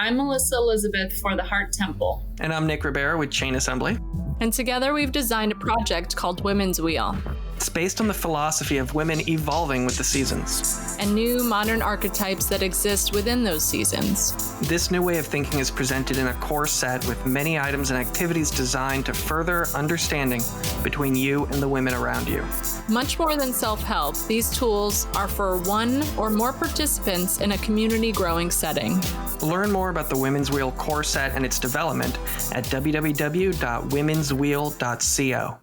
I'm Melissa Elizabeth for the Heart Temple. And I'm Nick Ribera with Chain Assembly. And together we've designed a project called Women's Wheel. It's based on the philosophy of women evolving with the seasons. And new modern archetypes that exist within those seasons. This new way of thinking is presented in a core set with many items and activities designed to further understanding between you and the women around you. Much more than self-help, these tools are for one or more participants in a community growing setting. Learn more about the Women's Wheel core set and its development at www.womenswheel.co.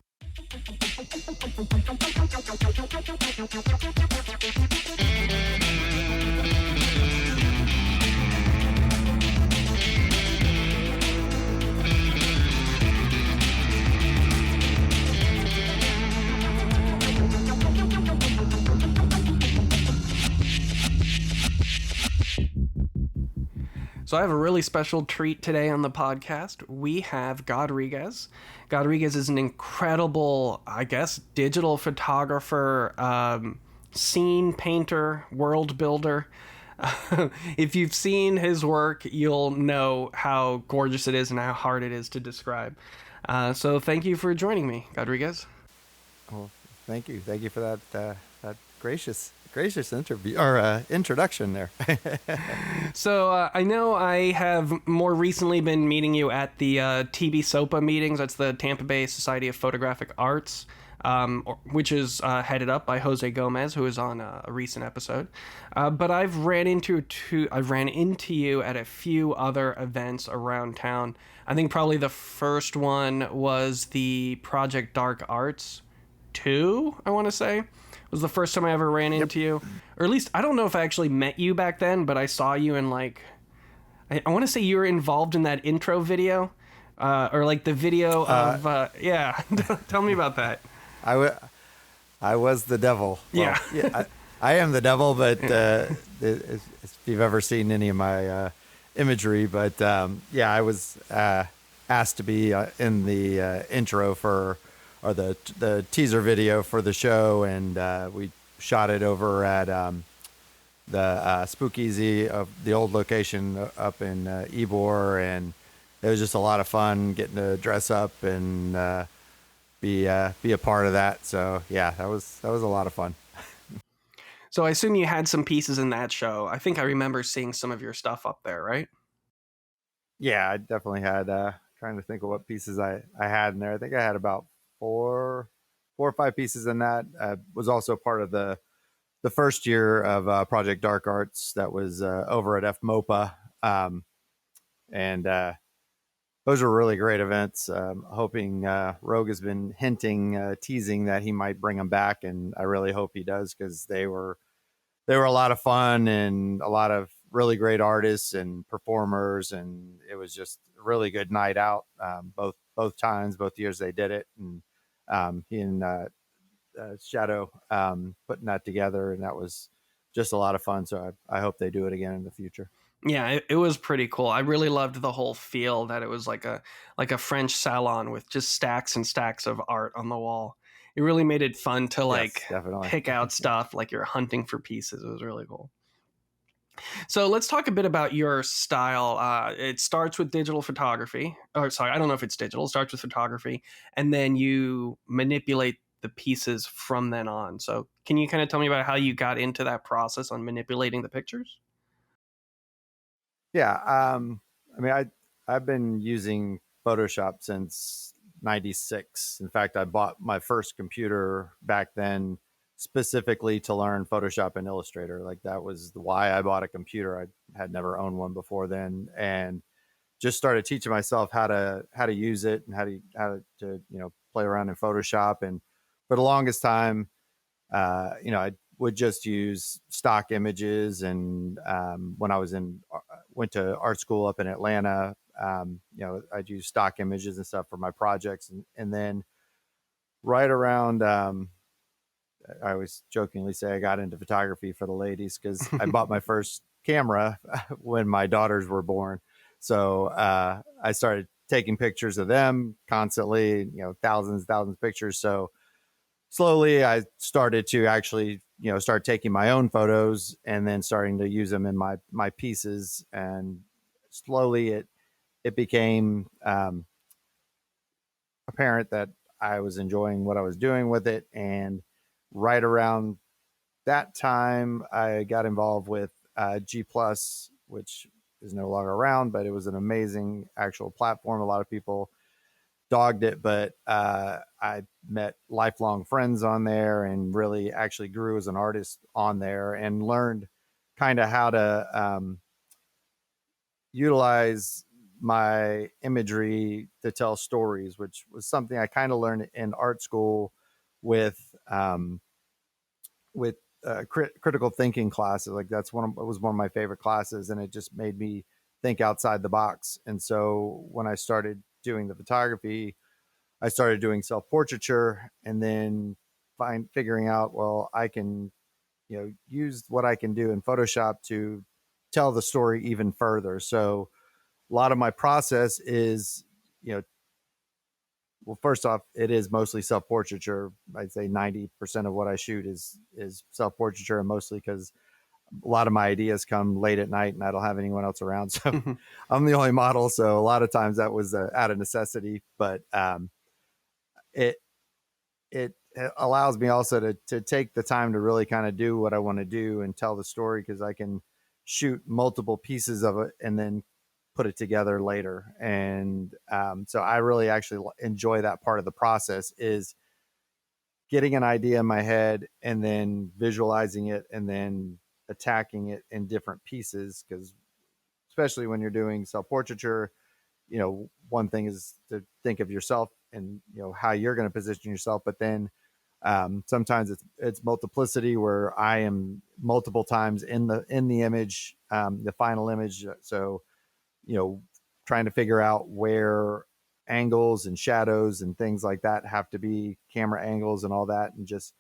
So I have a really special treat today on the podcast. We have Godriguez. Godriguez is an incredible, I guess, digital photographer, scene painter, world builder. If you've seen his work, you'll know how gorgeous it is and how hard it is to describe. So thank you for joining me, Godriguez. Well, thank you. Thank you for that gracious interview or introduction there. So I know I have more recently been meeting you at the TB SOPA meetings. That's the Tampa Bay Society of Photographic Arts, which is headed up by Jose Gomez, who is on a recent episode. But I've ran into you at a few other events around town. I think probably the first one was the Project Dark Arts 2, I want to say. Was the first time I ever ran into you. Or at least, I don't know if I actually met you back then, but I saw you in I want to say you were involved in that intro video, or like the video of, yeah. Tell me about that. I was the devil. Well, yeah. I am the devil, but if you've ever seen any of my imagery, but I was asked to be in the intro or the teaser video for the show, and we shot it over at the Speakeasy of the old location up in Ybor, and it was just a lot of fun getting to dress up and be a part of that. So yeah, that was a lot of fun. So I assume you had some pieces in that show. I think I remember seeing some of your stuff up there, right? Yeah, I definitely had. Trying to think of what pieces I had in there. I think I had about four or five pieces in that. Was also part of the first year of Project Dark Arts that was over at FMOPA. And those were really great events. Hoping Rogue has been teasing that he might bring them back, and I really hope he does, because they were a lot of fun and a lot of really great artists and performers, and it was just a really good night out. Both years they did it, and he and Shadow putting that together, and that was just a lot of fun. So I hope they do it again in the future. Yeah, it was pretty cool. I really loved the whole feel that it was like a French salon with just stacks and stacks of art on the wall. It really made it fun to pick out stuff like you're hunting for pieces. It was really cool. So let's talk a bit about your style. It starts with digital photography. Or sorry, I don't know if it's digital. It starts with photography, and then you manipulate the pieces from then on. So can you kind of tell me about how you got into that process on manipulating the pictures? Yeah. I mean, I've been using Photoshop since '96. In fact, I bought my first computer back then specifically to learn Photoshop and Illustrator. Like, that was why I bought a computer. I had never owned one before then, and just started teaching myself how to use it and how to play around in Photoshop. And for the longest time, I would just use stock images. And when I went to art school up in Atlanta, I'd use stock images and stuff for my projects. And then right around, I always jokingly say I got into photography for the ladies, because I bought my first camera when my daughters were born. So I started taking pictures of them constantly, thousands of pictures. So slowly I started to actually, start taking my own photos and then starting to use them in my pieces, and slowly it became apparent that I was enjoying what I was doing with it. And right around that time, I got involved with G Plus, which is no longer around, but it was an amazing actual platform. A lot of people dogged it, but I met lifelong friends on there and really actually grew as an artist on there and learned kind of how to utilize my imagery to tell stories, which was something I kind of learned in art school with with critical thinking classes. Like it was one of my favorite classes, and it just made me think outside the box. And so when I started doing the photography, I started doing self portraiture, and then figuring out, well, I can use what I can do in Photoshop to tell the story even further. So a lot of my process is, well, first off, it is mostly self portraiture. I'd say 90% of what I shoot is self portraiture, and mostly because a lot of my ideas come late at night and I don't have anyone else around. So I'm the only model. So a lot of times that was out of necessity, but it it allows me also to take the time to really kind of do what I want to do and tell the story, because I can shoot multiple pieces of it and then put it together later. And so I really actually enjoy that part of the process, is getting an idea in my head and then visualizing it and then attacking it in different pieces. Because especially when you're doing self-portraiture, one thing is to think of yourself and how you're going to position yourself, but then sometimes it's multiplicity, where I am multiple times in the image, the final image. So trying to figure out where angles and shadows and things like that have to be, camera angles and all that, and just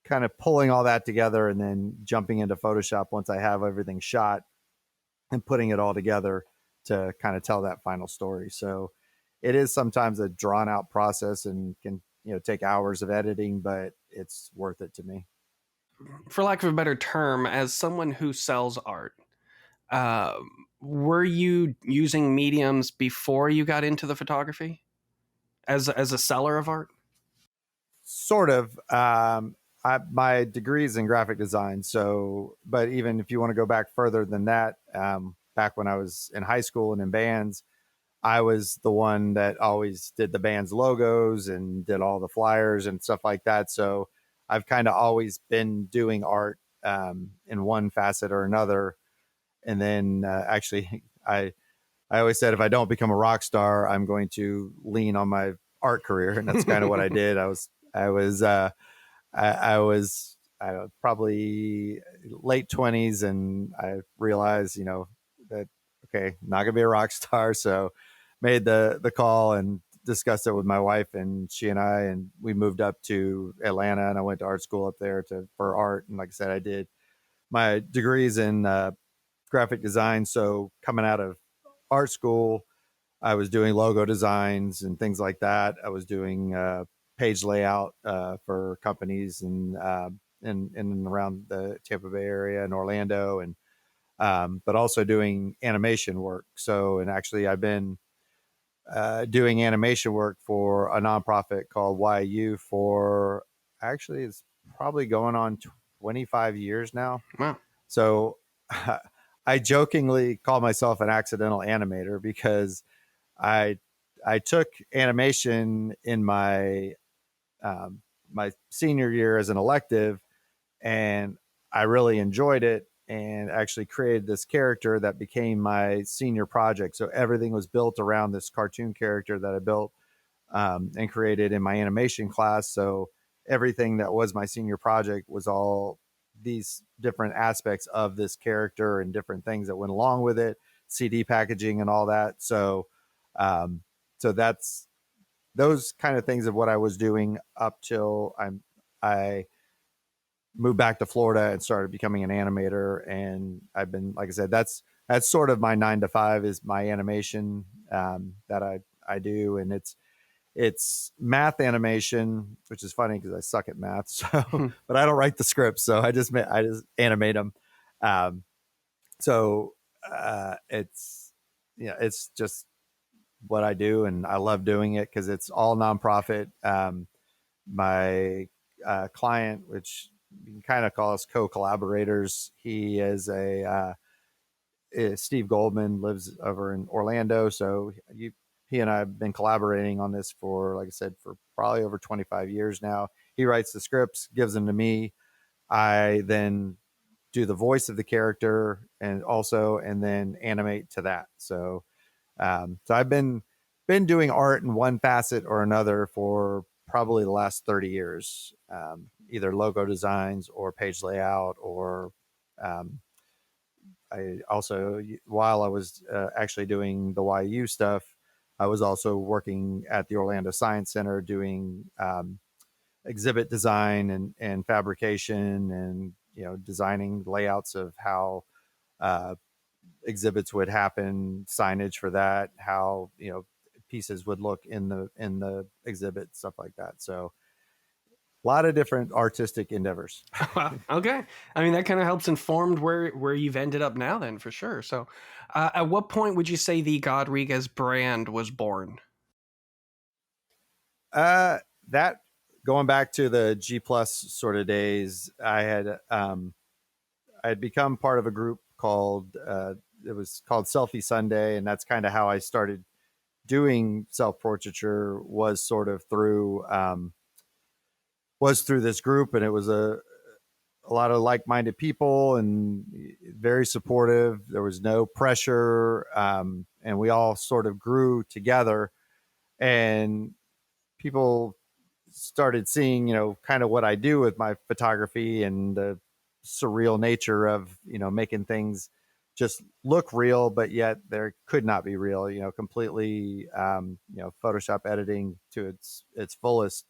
kind of pulling all that together and then jumping into Photoshop once I have everything shot and putting it all together to kind of tell that final story. So it is sometimes a drawn out process and can take hours of editing, but it's worth it to me. For lack of a better term, as someone who sells art, were you using mediums before you got into the photography as a seller of art? Sort of. My degree is in graphic design. So, but even if you want to go back further than that, back when I was in high school and in bands, I was the one that always did the band's logos and did all the flyers and stuff like that. So I've kind of always been doing art in one facet or another. And then actually, I always said, if I don't become a rock star, I'm going to lean on my art career, and that's kind of what I did. I was probably late 20s, and I realized, that okay, not gonna be a rock star. So made the call and discussed it with my wife, and she and we moved up to Atlanta, and I went to art school up there for art. And like I said, I did my degrees in graphic design. So coming out of art school, I was doing logo designs and things like that. I was doing page layout for companies and around the Tampa Bay area and Orlando, and but also doing animation work. So, and actually, I've been doing animation work for a nonprofit called YU for actually it's probably going on 25 years now. Wow. So I jokingly call myself an accidental animator, because I took animation in my my senior year as an elective, and I really enjoyed it, and actually created this character that became my senior project. So everything was built around this cartoon character that I built and created in my animation class. So everything that was my senior project was all these different aspects of this character and different things that went along with it, CD packaging and all that. So, so that's those kind of things of what I was doing up till I moved back to Florida and started becoming an animator. And I've been, like I said, that's sort of my 9 to 5 is my animation that I do. And it's math animation, which is funny because I suck at math. So, but I don't write the scripts, so I just animate them. So it's, it's just what I do, and I love doing it because it's all nonprofit. My client, which you can kind of call us co-collaborators, he is Steve Goldman, lives over in Orlando. So he and I have been collaborating on this for, like I said, for probably over 25 years now. He writes the scripts, gives them to me. I then do the voice of the character and then animate to that. So I've been doing art in one facet or another for probably the last 30 years, either logo designs or page layout, or um, I also, while I was actually doing the YU stuff, I was also working at the Orlando Science Center doing exhibit design and fabrication, and designing layouts of how uh, exhibits would happen, signage for that, how pieces would look in the exhibit, stuff like that. So a lot of different artistic endeavors. Wow. Okay. I mean, that kind of helps informed where you've ended up now, then, for sure. So, at what point would you say the Godriguez brand was born? That going back to the G plus sort of days, I had become part of a group called it was called Selfie Sunday, and that's kind of how I started doing self portraiture, was through this group, and it was a lot of like minded people and very supportive. There was no pressure, and we all sort of grew together, and people started seeing, kind of what I do with my photography and the surreal nature of, making things just look real, but yet there could not be real, completely, Photoshop editing to its fullest.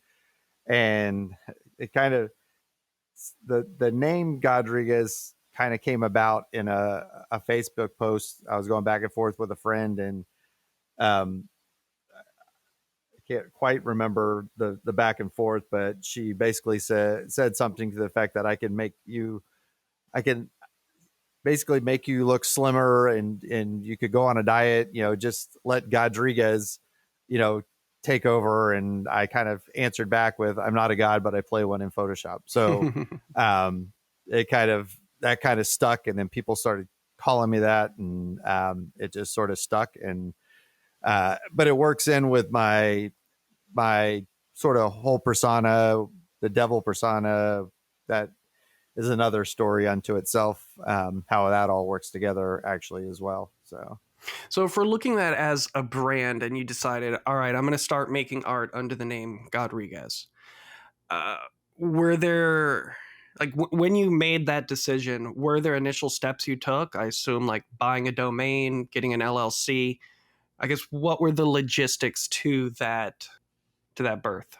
And it kind of, the name Godriguez kind of came about in a Facebook post. I was going back and forth with a friend, and um, can't quite remember the back and forth, but she basically said something to the effect that I can basically make you look slimmer, and you could go on a diet, just let Godriguez, you know, take over. And I kind of answered back with, I'm not a god, but I play one in Photoshop. So um, that kind of stuck. And then people started calling me that, and it just sort of stuck. And but it works in with my sort of whole persona, the devil persona. That is another story unto itself, how that all works together actually as well. So if we're looking at it as a brand and you decided, all right, I'm going to start making art under the name Godriguez, uh, were there, like, when you made that decision, were there initial steps you took? I assume like buying a domain, getting an LLC. I guess what were the logistics to that birth?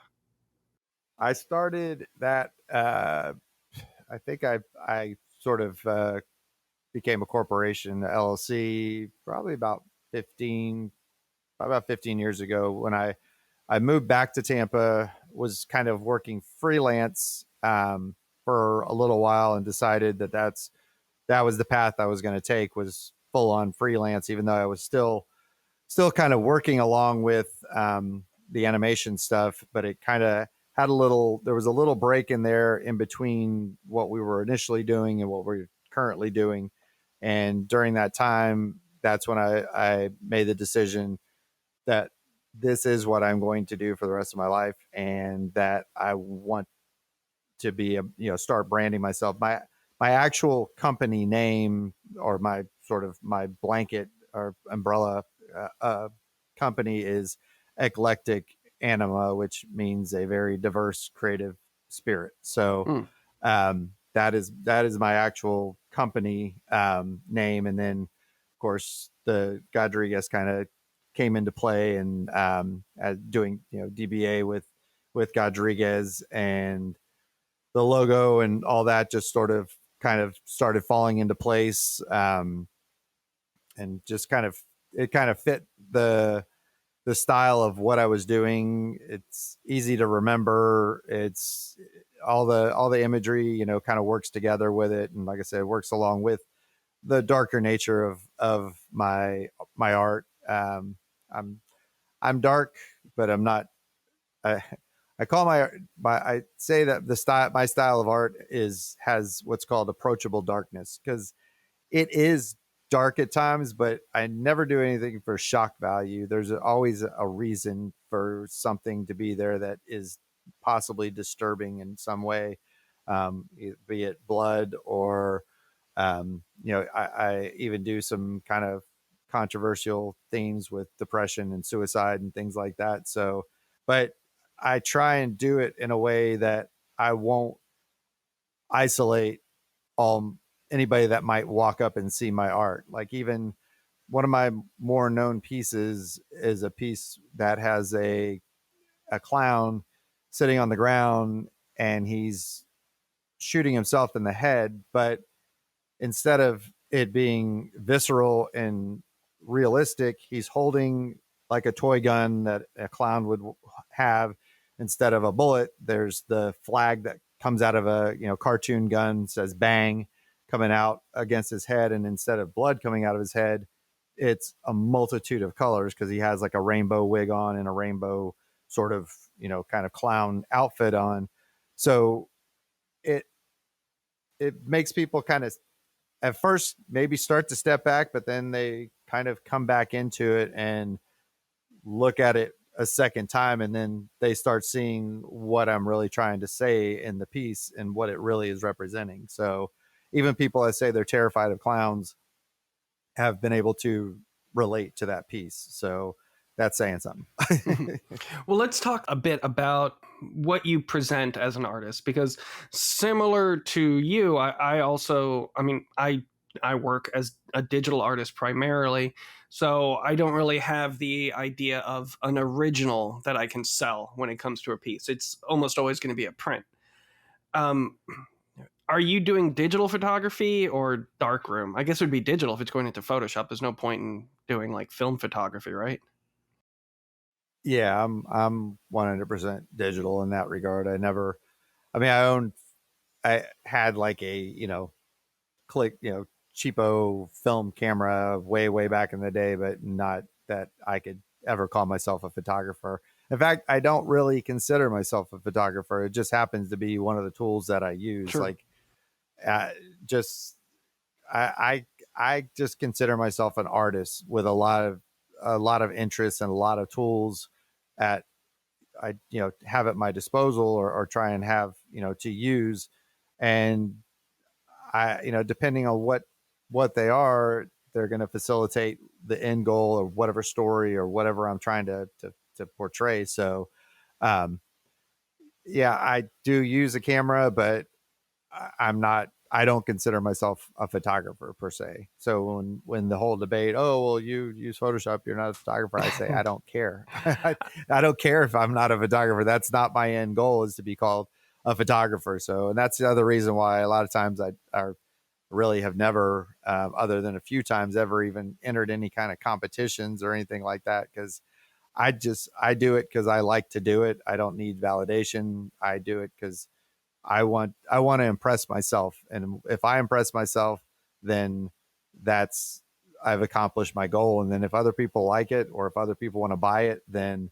I started that. I think I sort of became a corporation, LLC, probably about 15 years ago, when I moved back to Tampa. Was kind of working freelance for a little while, and decided that was the path I was going to take, was full on freelance, even though I was still kind of working along with the animation stuff. But it kind of there was a little break in there in between what we were initially doing and what we're currently doing. And during that time, that's when I made the decision that this is what I'm going to do for the rest of my life, and that I want to be start branding myself. My actual company name, or my blanket or umbrella company, is Eclectic Anima, which means a very diverse creative spirit. So Mm. that is my actual company name. And then of course the Godriguez kind of came into play, and doing DBA with Godriguez, and the logo and all that just sort of kind of started falling into place, and just kind of fit the style of what I was doing. It's easy to remember. It's all the imagery, kind of works together with it, and like I said, it works along with the darker nature of my art. I'm I'm dark, but I'm not. I, I call my I say that my style of art has what's called approachable darkness, because it is dark at times, but I never do anything for shock value. There's always a reason for something to be there that is possibly disturbing in some way, be it blood or, I even do some kind of controversial themes with depression and suicide and things like that. So, but I try and do it in a way that I won't isolate all anybody that might walk up and see my art. Like, even one of my more known pieces is a piece that has a clown sitting on the ground, and he's shooting himself in the head, but instead of it being visceral and realistic, he's holding like a toy gun that a clown would have. Instead of a bullet, there's the flag that comes out of a cartoon gun, says bang, coming out against his head, and instead of blood coming out of his head, it's a multitude of colors, because he has like a rainbow wig on and a rainbow sort of kind of clown outfit on. So it it makes people kind of at first maybe start to step back, but then they kind of come back into it and look at it a second time, and then they start seeing what I'm really trying to say in the piece and what it really is representing. So even people that say they're terrified of clowns have been able to relate to that piece. So that's saying something. Well, let's talk a bit about what you present as an artist, because similar to you, I also, I mean, I work as a digital artist primarily, so I don't really have the idea of an original that I can sell when it comes to a piece. It's almost always going to be a print. Um, are you doing digital photography or darkroom? I guess it would be digital if it's going into Photoshop. There's no point in doing like film photography, right? Yeah, I'm 100% digital in that regard. I mean, I had like a, click, cheapo film camera way back in the day, but not that I could ever call myself a photographer. In fact, I don't really consider myself a photographer. It just happens to be one of the tools that I use. Sure. Like, just I just consider myself an artist with a lot of interests and a lot of tools at I have at my disposal, or try and have to use. And I depending on what they are, they're going to facilitate the end goal or whatever story or whatever I'm trying to portray. So um yeah, I do use a camera, but I don't consider myself a photographer per se. So when the whole debate, oh well, you use Photoshop, you're not a photographer, I say I don't care. I don't care if I'm not a photographer. That's not my end goal, is to be called a photographer. So, and that's the other reason why a lot of times I really have never, other than a few times, ever even entered any kind of competitions or anything like that, because I do it because I like to do it. I don't need validation. I do it because I want to impress myself, and if I impress myself, then that's I've accomplished my goal. And then if other people like it, or if other people want to buy it, then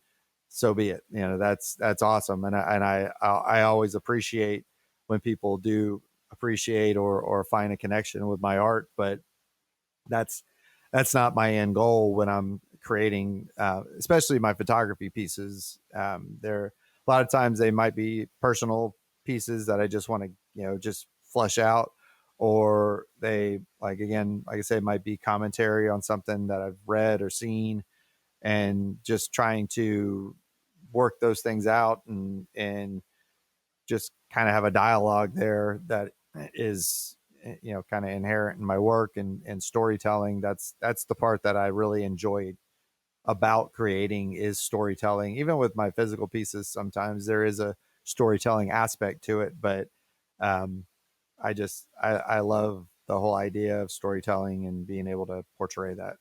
so be it. That's awesome. And I always appreciate when people do appreciate or find a connection with my art, but that's that's not my end goal when I'm creating, especially my photography pieces. They're a lot of times they might be personal pieces that I just want to just flush out, or they, like, again, like I say, might be commentary on something that I've read or seen, and just trying to work those things out, and just kind of have a dialogue there that is kind of inherent in my work, and storytelling. That's the part that I really enjoyed about creating, is storytelling. Even with my physical pieces, sometimes there is a storytelling aspect to it, but um I love the whole idea of storytelling and being able to portray that.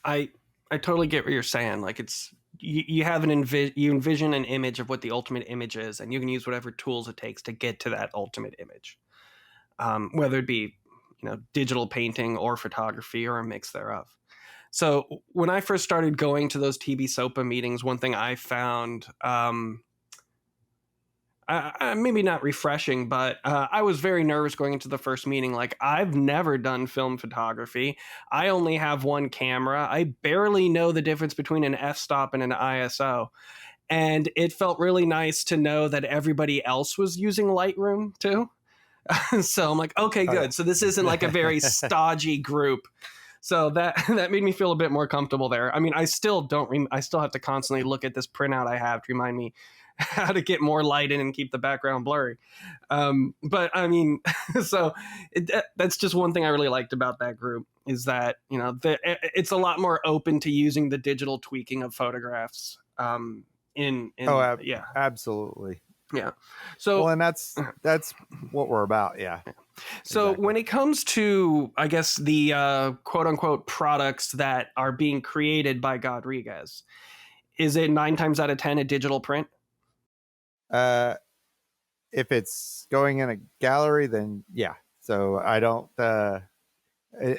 I I totally get what you're saying. Like, it's you have you envision an image of what the ultimate image is, and you can use whatever tools it takes to get to that ultimate image. Whether it be digital painting or photography or a mix thereof. So when I first started going to those TB SOPA meetings, one thing I found, maybe not refreshing, but I was very nervous going into the first meeting. Like, I've never done film photography. I only have one camera. I barely know the difference between an f-stop and an ISO. And it felt really nice to know that everybody else was using Lightroom too. So I'm like, okay, good. Oh, yeah. So this isn't like a very stodgy group. So that made me feel a bit more comfortable there. I mean, I still I still have to constantly look at this printout I have to remind me how to get more light in and keep the background blurry. But I mean, so that's just one thing I really liked about that group, is that, it's a lot more open to using the digital tweaking of photographs. Yeah. Absolutely. Yeah. So, Well, and that's what we're about. Yeah. so Exactly. when it comes to, I guess, the quote unquote products that are being created by Godriguez, is it 9 times out of 10 a digital print? Uh, if it's going in a gallery, then yeah. So I don't,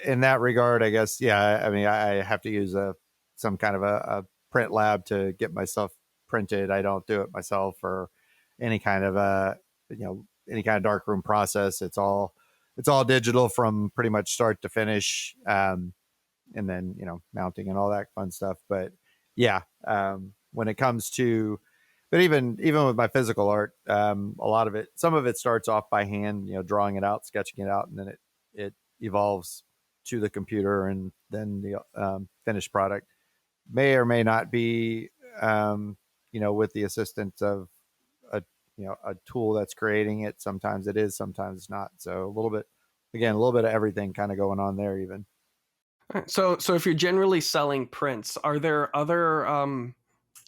in that regard, I guess, yeah. I mean, I have to use some kind of a print lab to get myself printed. I don't do it myself, or any kind of any kind of darkroom process. It's all digital from pretty much start to finish, and then mounting and all that fun stuff. But yeah, when it comes to, but even with my physical art, a lot of it, some of it starts off by hand, drawing it out, sketching it out, and then it evolves to the computer, and then the finished product may or may not be, with the assistance of a tool that's creating it. Sometimes it is, sometimes it's not. So a little bit of everything kind of going on there even. So if you're generally selling prints, are there other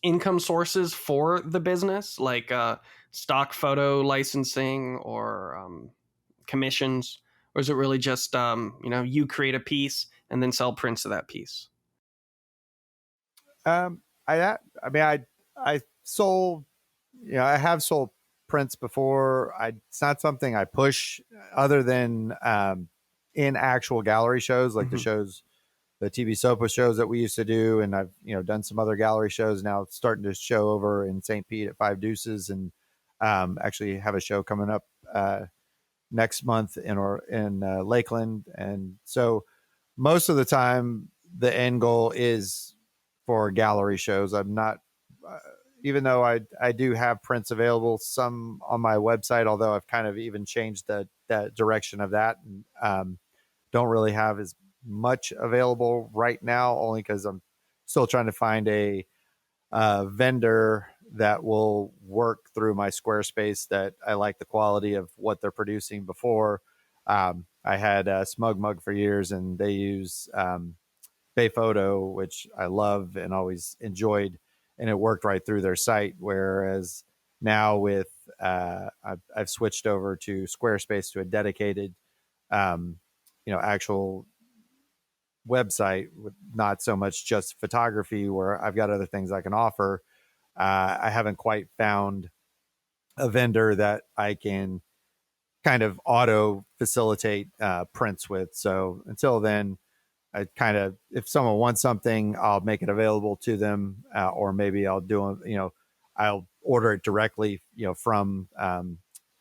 income sources for the business, like stock photo licensing or commissions, or is it really just you create a piece and then sell prints of that piece? I mean, I sold, I have sold prints before. It's not something I push, other than in actual gallery shows, like the Mhm. shows, the TV SOPA shows that we used to do. And I've, done some other gallery shows now, starting to show over in St. Pete at Five Deuces, and actually have a show coming up next month in Lakeland. And so most of the time, the end goal is for gallery shows. I'm not, uh, even though I do have prints available, some on my website, although I've kind of even changed that direction of that. And don't really have as much available right now, only because I'm still trying to find a vendor that will work through my Squarespace, that I like the quality of what they're producing before. I had Smug Mug for years, and they use Bay Photo, which I love and always enjoyed, and it worked right through their site. Whereas now with I've switched over to Squarespace, to a dedicated, actual website, with not so much just photography, where I've got other things I can offer. I haven't quite found a vendor that I can kind of auto facilitate prints with. So until then, I kind of, if someone wants something, I'll make it available to them, or maybe I'll do, I'll order it directly, from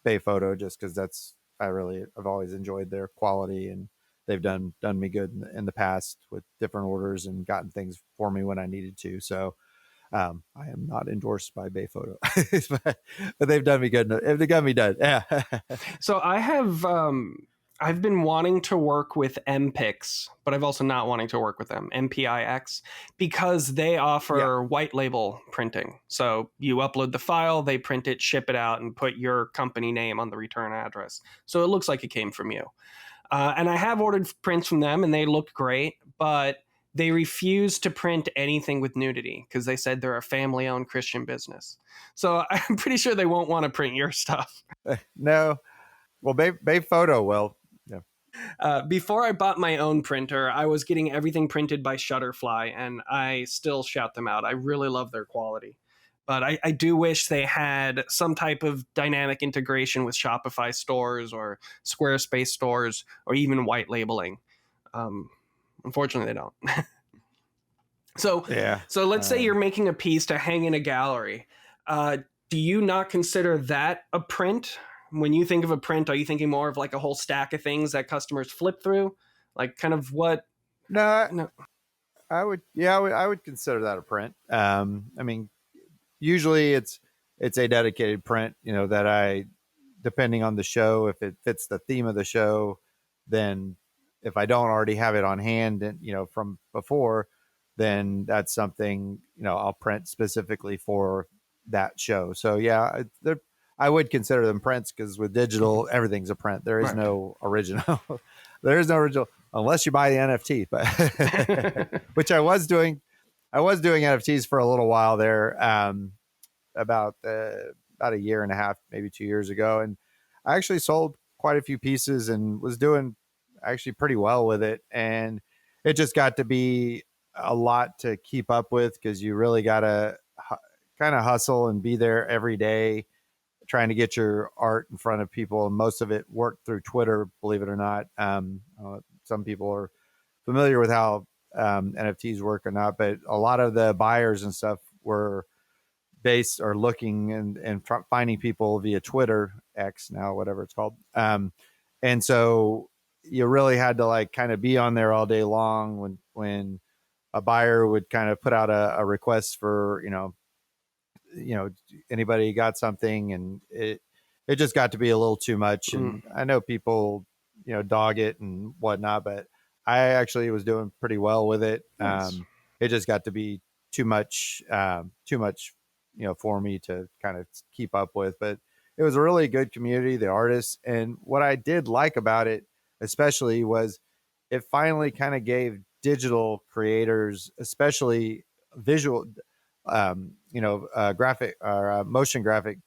Bay Photo, just because I've always enjoyed their quality, and they've done me good in the past with different orders, and gotten things for me when I needed to. So I am not endorsed by Bay Photo, but they've done me good. They've got me done. Yeah. So I've been wanting to work with MPix, but I've also not wanting to work with them, MPIX, because they offer white label printing. So you upload the file, they print it, ship it out, and put your company name on the return address. So it looks like it came from you. And I have ordered prints from them, and they looked great, but they refuse to print anything with nudity because they said they're a family-owned Christian business. So I'm pretty sure they won't want to print your stuff. No. Well, Bay Photo will. Yeah. Before I bought my own printer, I was getting everything printed by Shutterfly, and I still shout them out. I really love their quality. But I do wish they had some type of dynamic integration with Shopify stores or Squarespace stores or even white labeling. Unfortunately, they don't. So, Yeah. so let's say you're making a piece to hang in a gallery. Do you not consider that a print? When you think of a print, are you thinking more of like a whole stack of things that customers flip through? Like kind of what? No, No. I would, yeah, I would consider that a print. I mean, usually it's a dedicated print, that I, depending on the show, if it fits the theme of the show, then if I don't already have it on hand and, from before, then that's something, I'll print specifically for that show. So yeah, I would consider them prints, because with digital, everything's a print. There is Right. no original. There is no original unless you buy the NFT, but which I was doing. I was doing NFTs for a little while there, about a year and a half, maybe 2 years ago, and I actually sold quite a few pieces and was doing actually pretty well with it. And it just got to be a lot to keep up with, because you really got to kind of hustle and be there every day trying to get your art in front of people. And most of it worked through Twitter, believe it or not. Some people are familiar with how NFTs work or not, but a lot of the buyers and stuff were based or looking and finding people via Twitter, X now, whatever it's called. And so you really had to like kind of be on there all day long when a buyer would kind of put out a request for, anybody got something, and it just got to be a little too much. And I know people, dog it and whatnot, but I actually was doing pretty well with it. Nice. It just got to be too much, for me to kind of keep up with. But it was a really good community, the artists. And what I did like about it, especially, was it finally kind of gave digital creators, especially visual, graphic or motion graphic,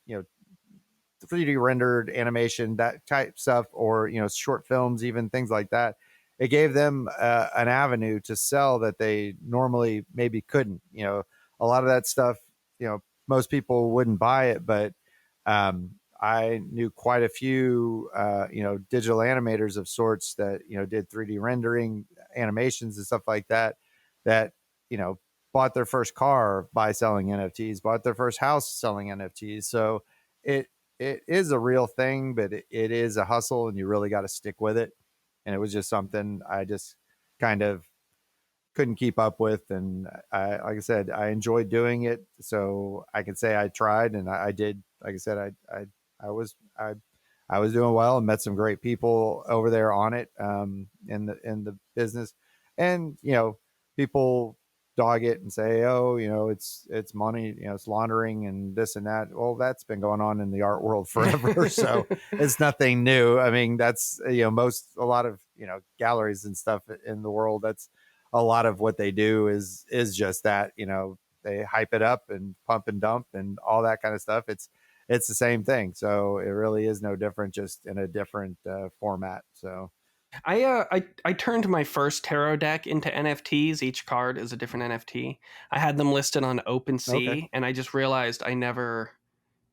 3D rendered animation, that type stuff, or, short films, even things like that. It gave them an avenue to sell that they normally maybe couldn't. A lot of that stuff, most people wouldn't buy it, but I knew quite a few, digital animators of sorts that, did 3D rendering animations and stuff like that, that, bought their first car by selling NFTs, bought their first house selling NFTs. So it is a real thing, but it is a hustle, and you really got to stick with it. And it was just something I just kind of couldn't keep up with. And like I said, I enjoyed doing it. So I can say I tried, and I did. Like I said, I was doing well and met some great people over there on it, in the business. And, people dog it and say, oh, it's money, it's laundering and this and that. Well, that's been going on in the art world forever. So it's nothing new. I mean, that's, a lot of, galleries and stuff in the world. That's a lot of what they do is just that, they hype it up and pump and dump and all that kind of stuff. It's the same thing. So it really is no different, just in a different format. So I turned my first tarot deck into NFTs. Each card is a different NFT. I had them listed on okay. OpenSea, and I just realized I never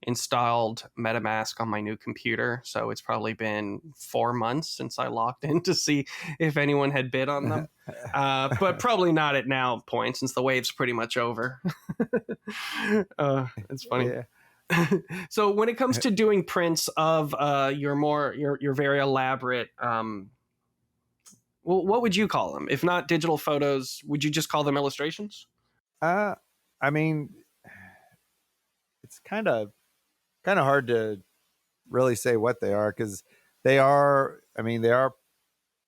installed MetaMask on my new computer. So it's probably been 4 months since I logged in to see if anyone had bid on them. But probably not at now point, since the wave's pretty much over. It's funny. Yeah. So when it comes to doing prints of your very elaborate, well, what would you call them? If not digital photos, would you just call them illustrations? I mean, it's kind of hard to really say what they are, because they are. I mean, they are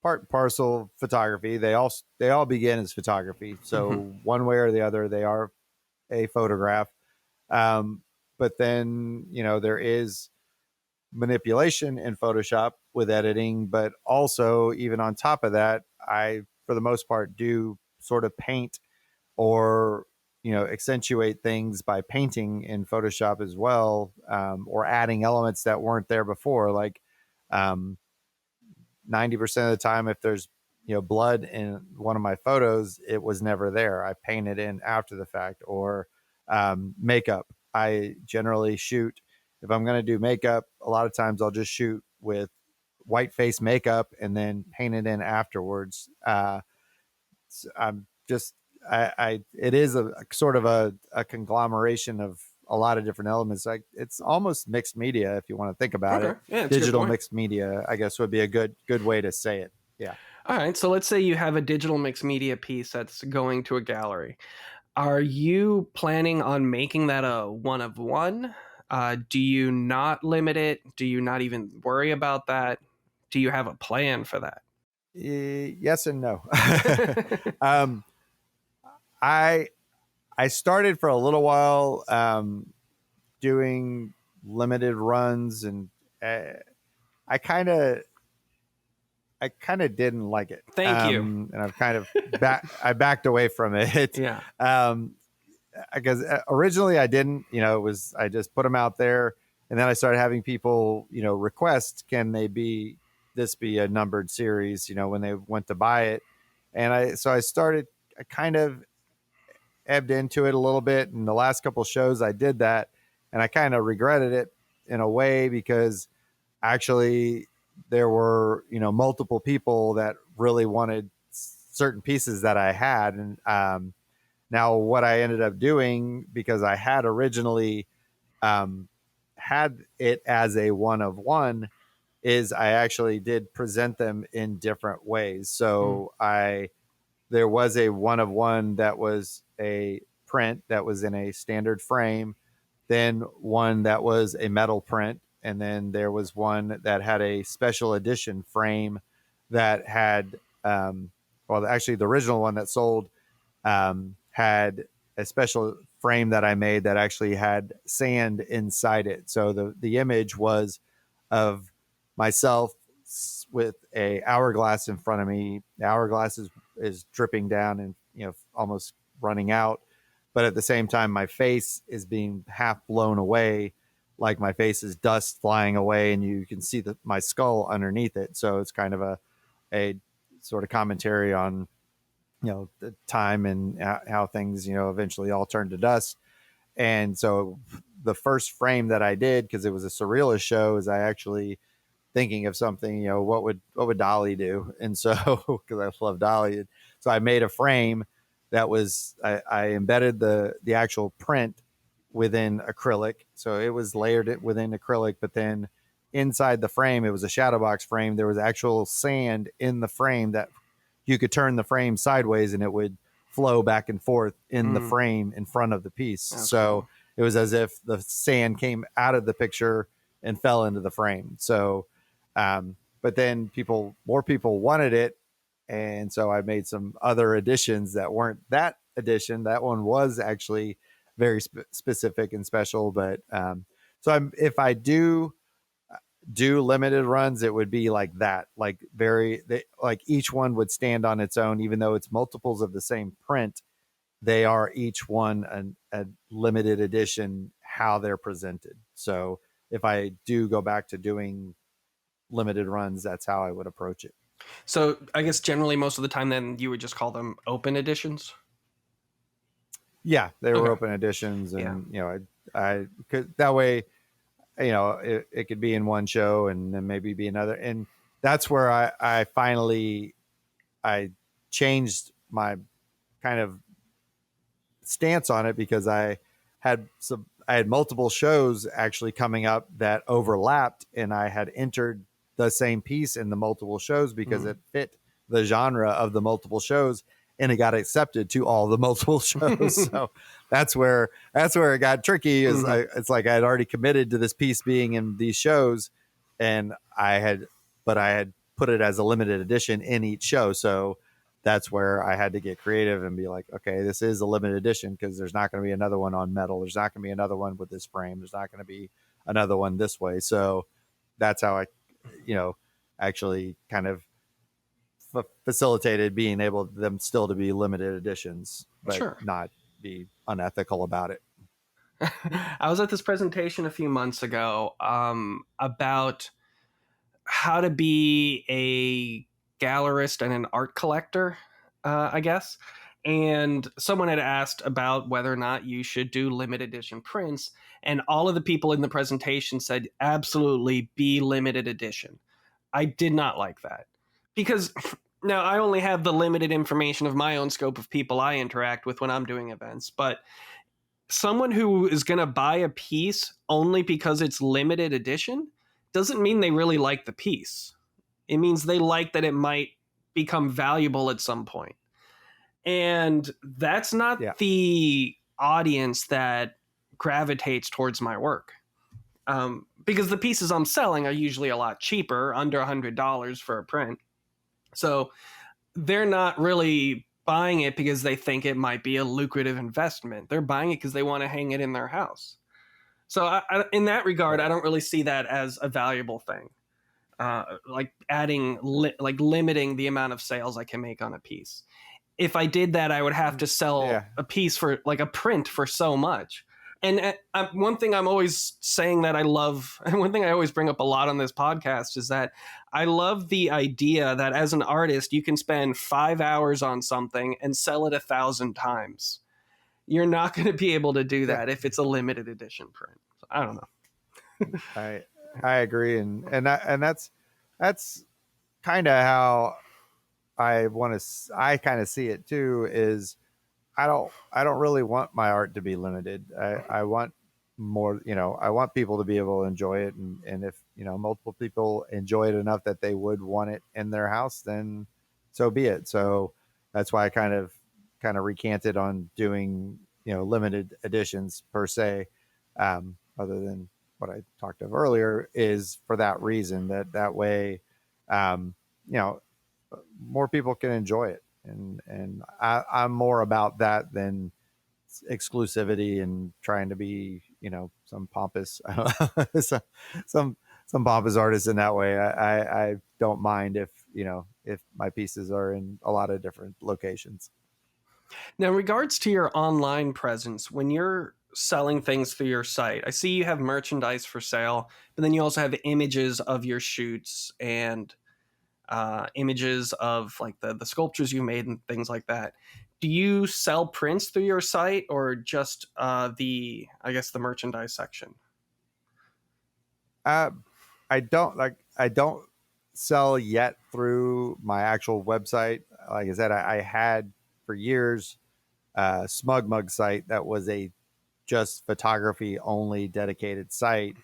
part and parcel photography. They all begin as photography. So one way or the other, they are a photograph. But then, there is manipulation in Photoshop with editing, but also, even on top of that, I, for the most part, do sort of paint or, accentuate things by painting in Photoshop as well, or adding elements that weren't there before. Like, 90% of the time, if there's, blood in one of my photos, it was never there. I painted in after the fact. Or makeup. I generally shoot. If I'm going to do makeup, a lot of times I'll just shoot with white face makeup and then paint it in afterwards. I'm just it is a sort of a conglomeration of a lot of different elements. Like it's almost mixed media if you want to think about it. Okay. Yeah, it's a good Digital point. mixed media, I guess, would be a good way to say it. Yeah. All right. So let's say you have a digital mixed media piece that's going to a gallery. Are you planning on making that a one of one? Do you not limit it? Do you not even worry about that? Do you have a plan for that? Yes and no. um, I I started for a little while doing limited runs, and uh, I kind of didn't like it. Thank you. And I've kind of I backed away from it. Yeah. Because originally I didn't. I just put them out there, and then I started having people, request, can they be this be a numbered series? When they went to buy it, and I started. I kind of ebbed into it a little bit. And the last couple shows I did that, and I kind of regretted it in a way because actually there were, multiple people that really wanted certain pieces that I had. And now what I ended up doing, because I had originally had it as a one of one, is I actually did present them in different ways. So there was a one of one that was a print that was in a standard frame, then one that was a metal print, and then there was one that had a special edition frame that had, actually the original one that sold had a special frame that I made that actually had sand inside it. So the image was of myself with a hourglass in front of me. The hourglass is dripping down and almost running out, but at the same time my face is being half blown away, like my face is dust flying away, and you can see my skull underneath it. So it's kind of a sort of commentary on the time and how things eventually all turn to dust. And so the first frame that I did, because it was a surrealist show, is I actually thinking of something, what would Dali do? And so, because I love Dali, so I made a frame that was, I embedded the actual print within acrylic. So it was layered within acrylic, but then inside the frame, it was a shadow box frame. There was actual sand in the frame that you could turn the frame sideways and it would flow back and forth in the frame in front of the piece. That's so cool. It was as if the sand came out of the picture and fell into the frame. So, but then more people wanted it. And so I made some other additions that weren't that edition. That one was actually very specific and special. But if I do limited runs, it would be like that, like like each one would stand on its own, even though it's multiples of the same print. They are each one a limited edition, how they're presented. So if I do go back to doing limited runs, that's how I would approach it. So I guess generally most of the time then you would just call them open editions. Yeah, they were Okay. open editions, and I could that way, it could be in one show and then maybe be another. And that's where I finally I changed my kind of stance on it, because I had multiple shows actually coming up that overlapped, and I had entered the same piece in the multiple shows because it fit the genre of the multiple shows, and it got accepted to all the multiple shows. So that's where it got tricky. It's like I had already committed to this piece being in these shows, and I had put it as a limited edition in each show. So that's where I had to get creative and be like, okay, this is a limited edition, because there's not going to be another one on metal. There's not going to be another one with this frame. There's not going to be another one this way. So that's how I, actually kind of facilitated being able them still to be limited editions, but not be unethical about it. I was at this presentation a few months ago about how to be a gallerist and an art collector, I guess. And someone had asked about whether or not you should do limited edition prints. And all of the people in the presentation said, absolutely be limited edition. I did not like that because now I only have the limited information of my own scope of people I interact with when I'm doing events. But someone who is going to buy a piece only because it's limited edition doesn't mean they really like the piece. It means they like that it might become valuable at some point. And that's not the audience that gravitates towards my work. Because the pieces I'm selling are usually a lot cheaper, under $100 for a print. So they're not really buying it because they think it might be a lucrative investment. They're buying it because they want to hang it in their house. So in that regard, I don't really see that as a valuable thing. Like adding, like limiting the amount of sales I can make on a piece. If I did that, I would have to sell a piece for like a print for so much. And one thing I'm always saying that I love, and one thing I always bring up a lot on this podcast is that I love the idea that as an artist, you can spend 5 hours on something and sell it 1,000 times. You're not going to be able to do that if it's a limited edition print. So, I don't know. I agree, and that's kind of how I kind of see it too. Is I don't really want my art to be limited. I want more, I want people to be able to enjoy it. And if, multiple people enjoy it enough that they would want it in their house, then so be it. So that's why I kind of recanted on doing, limited editions per se. Other than what I talked of earlier, is for that reason, that way, more people can enjoy it. And I'm more about that than exclusivity and trying to be, some pompous, some pompous artist in that way. I don't mind if my pieces are in a lot of different locations. Now, in regards to your online presence, when you're selling things through your site, I see you have merchandise for sale, but then you also have images of your shoots and images of like the sculptures you made and things like that. Do you sell prints through your site or just the merchandise section? I don't sell yet through my actual website. Like I said, I had for years a Smug Mug site that was a just photography only dedicated site,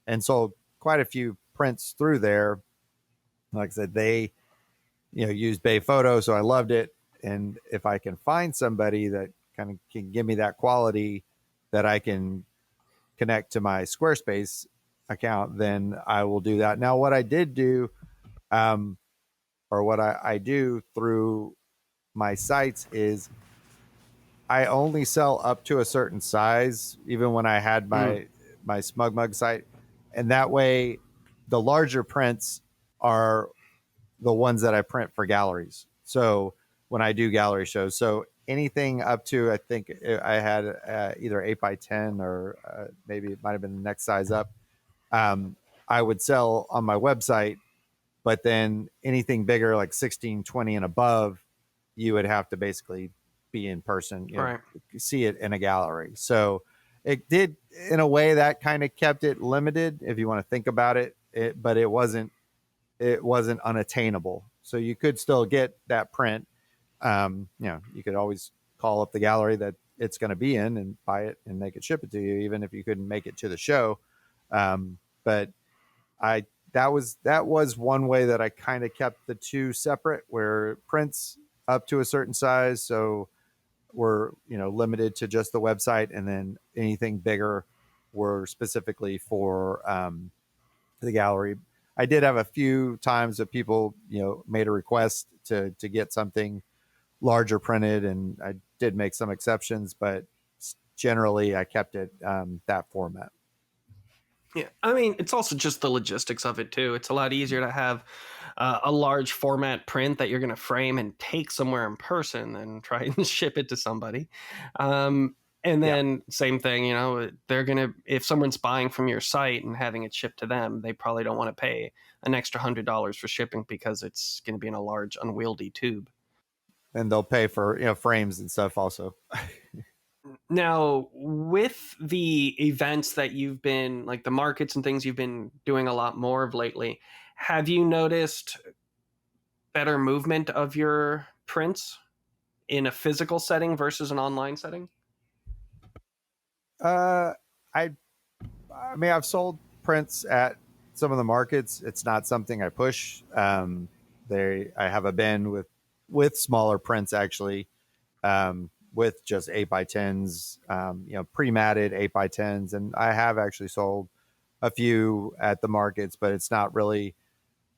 and sold quite a few prints through there. Like I said, they used Bay Photo, so I loved it. And if I can find somebody that kind of can give me that quality that I can connect to my Squarespace account, then I will do that. Now, what I did do, or what I do through my sites, is I only sell up to a certain size, even when I had my Smug Mug site. And that way, the larger prints are the ones that I print for galleries. So when I do gallery shows, so anything up to, I think I had either 8x10 or maybe it might have been the next size up, I would sell on my website. But then anything bigger, like 16, 20 and above, you would have to basically be in person, Right. see it in a gallery. So it did, in a way, that kind of kept it limited, if you want to think about it, but it wasn't unattainable. So you could still get that print. You could always call up the gallery that it's going to be in and buy it, and they could ship it to you, even if you couldn't make it to the show. But that was one way that I kind of kept the two separate, where prints up to a certain size, so were limited to just the website, and then anything bigger were specifically for the gallery. I did have a few times that people made a request to get something larger printed, and I did make some exceptions, but generally I kept it that format. Yeah, I mean, it's also just the logistics of it too. It's a lot easier to have a large format print that you're going to frame and take somewhere in person than try and ship it to somebody. And then same thing, they're going to, if someone's buying from your site and having it shipped to them, they probably don't want to pay an extra $100 for shipping because it's going to be in a large unwieldy tube. and they'll pay for frames and stuff also. Now, with the events that you've been, like the markets and things you've been doing a lot more of lately, have you noticed better movement of your prints in a physical setting versus an online setting? Uh, I I mean, I've sold prints at some of the markets. It's not something I push. I have a bin with smaller prints actually, with just 8x10s, pre-matted 8x10s, and I have actually sold a few at the markets, but it's not really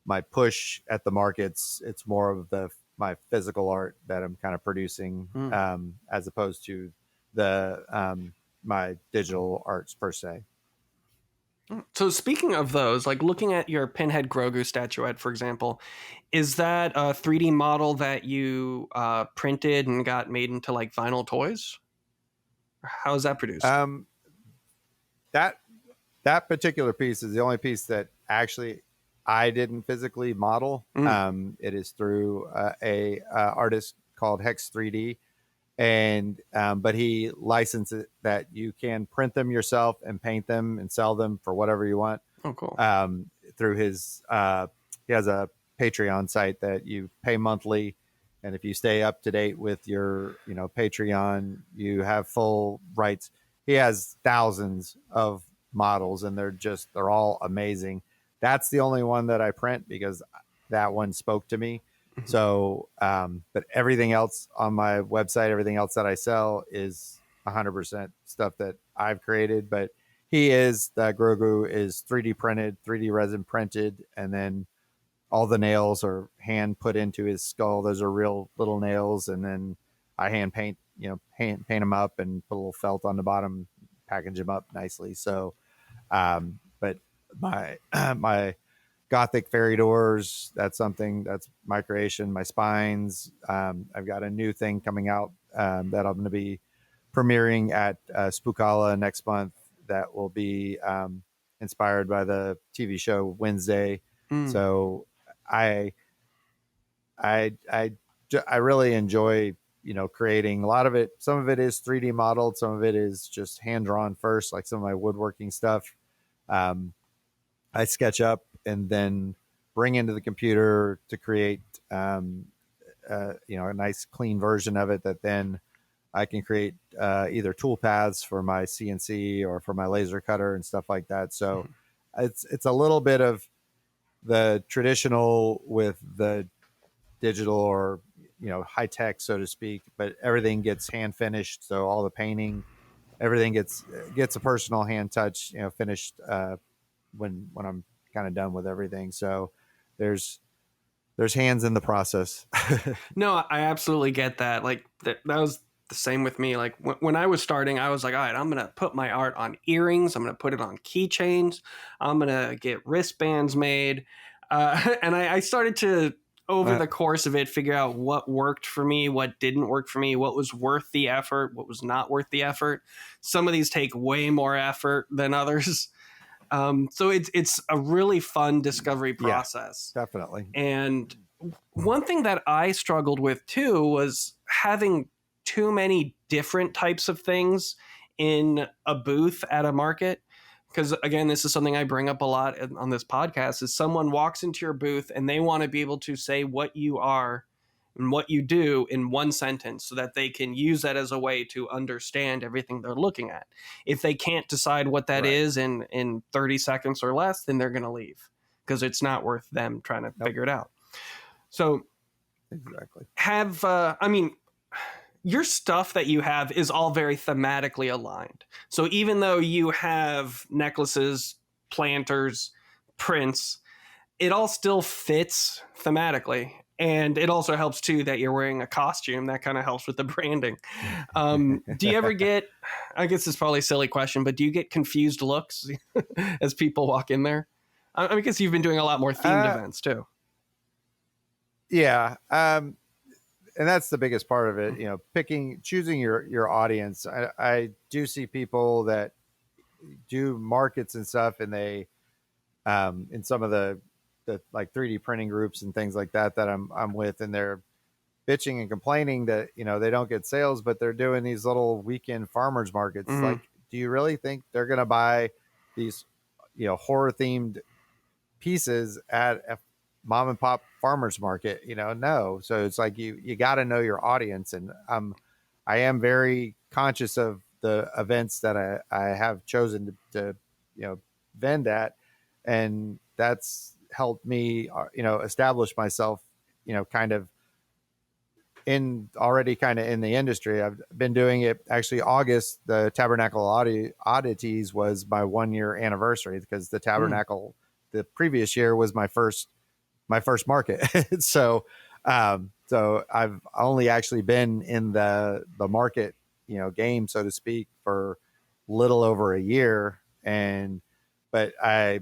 my push at the markets. It's more of my physical art that I'm kind of producing, Mm. as opposed to the my digital arts per se. So speaking of those, like looking at your Pinhead Grogu statuette, for example, is that a 3D model that you printed and got made into like vinyl toys? How is that produced? Um, that that particular piece is the only piece that actually I didn't physically model. Mm. It is through a artist called Hex 3D, and but he licensed it that you can print them yourself and paint them and sell them for whatever you want. Oh, cool. Through his he has a Patreon site that you pay monthly, and if you stay up to date with your Patreon, you have full rights. He has thousands of models, and they're all amazing. That's the only one that I print because that one spoke to me. Mhm. So, but everything else on my website, everything else that I sell is 100% stuff that I've created. But the Grogu is 3D printed, 3D resin printed, and then all the nails are hand put into his skull. Those are real little nails, and then I hand paint them up and put a little felt on the bottom, package them up nicely. So, but my my Gothic fairy doors, that's my creation. My spines. I've got a new thing coming out that I'm going to be premiering at Spookala next month. That will be inspired by the TV show Wednesday. Mm. So I I I I really enjoy creating a lot of it. Some of it is 3D modeled, some of it is just hand drawn first, like some of my woodworking stuff. Um, I sketch up and then bring into the computer to create a nice clean version of it that then I can create either tool paths for my CNC or for my laser cutter and stuff like that. So it's a little bit of the traditional with the digital, or high tech, so to speak, but everything gets hand finished. So all the painting, everything gets a personal hand touch, finished when I'm kind of done with everything. So there's hands in the process. No, I absolutely get that. Like that was the same with me. Like when I was starting, I was like, all right, I'm gonna put my art on earrings. I'm gonna put it on keychains. I'm gonna get wristbands made, and I started to over the course of it figure out what worked for me, what didn't work for me, what was worth the effort, what was not worth the effort. Some of these take way more effort than others. So it's a really fun discovery process. Yeah, definitely. And one thing that I struggled with too was having too many different types of things in a booth at a market. Because again, this is something I bring up a lot on this podcast is someone walks into your booth and they want to be able to say what you are and what you do in one sentence so that they can use that as a way to understand everything they're looking at. If they can't decide what that Right. is in 30 seconds or less, then they're going to leave because it's not worth them trying to figure it out. So exactly. Your stuff that you have is all very thematically aligned. So even though you have necklaces, planters, prints, it all still fits thematically. And it also helps too that you're wearing a costume. That kind of helps with the branding. Do you ever get, I guess it's probably a silly question, but do you get confused looks as people walk in there? I guess you've been doing a lot more themed events too. Yeah. And that's the biggest part of it, choosing your audience. I do see people that do markets and stuff, and they in some of the like 3D printing groups and things like that I'm with, and bitching and complaining that, they don't get sales, but they're doing these little weekend farmers markets. Mm-hmm. Like, do you really think they're going to buy these, horror themed pieces at a mom and pop farmers market? No. So it's like you got to know your audience, and I am very conscious of the events that I have chosen to vend at, and that's helped me establish myself kind of kind of in the industry. I've been doing it. Actually, August, the Tabernacle Oddities was my 1 year anniversary, because the Tabernacle the previous year was my first market. So I've only actually been in the market, game, so to speak, for little over a year. But I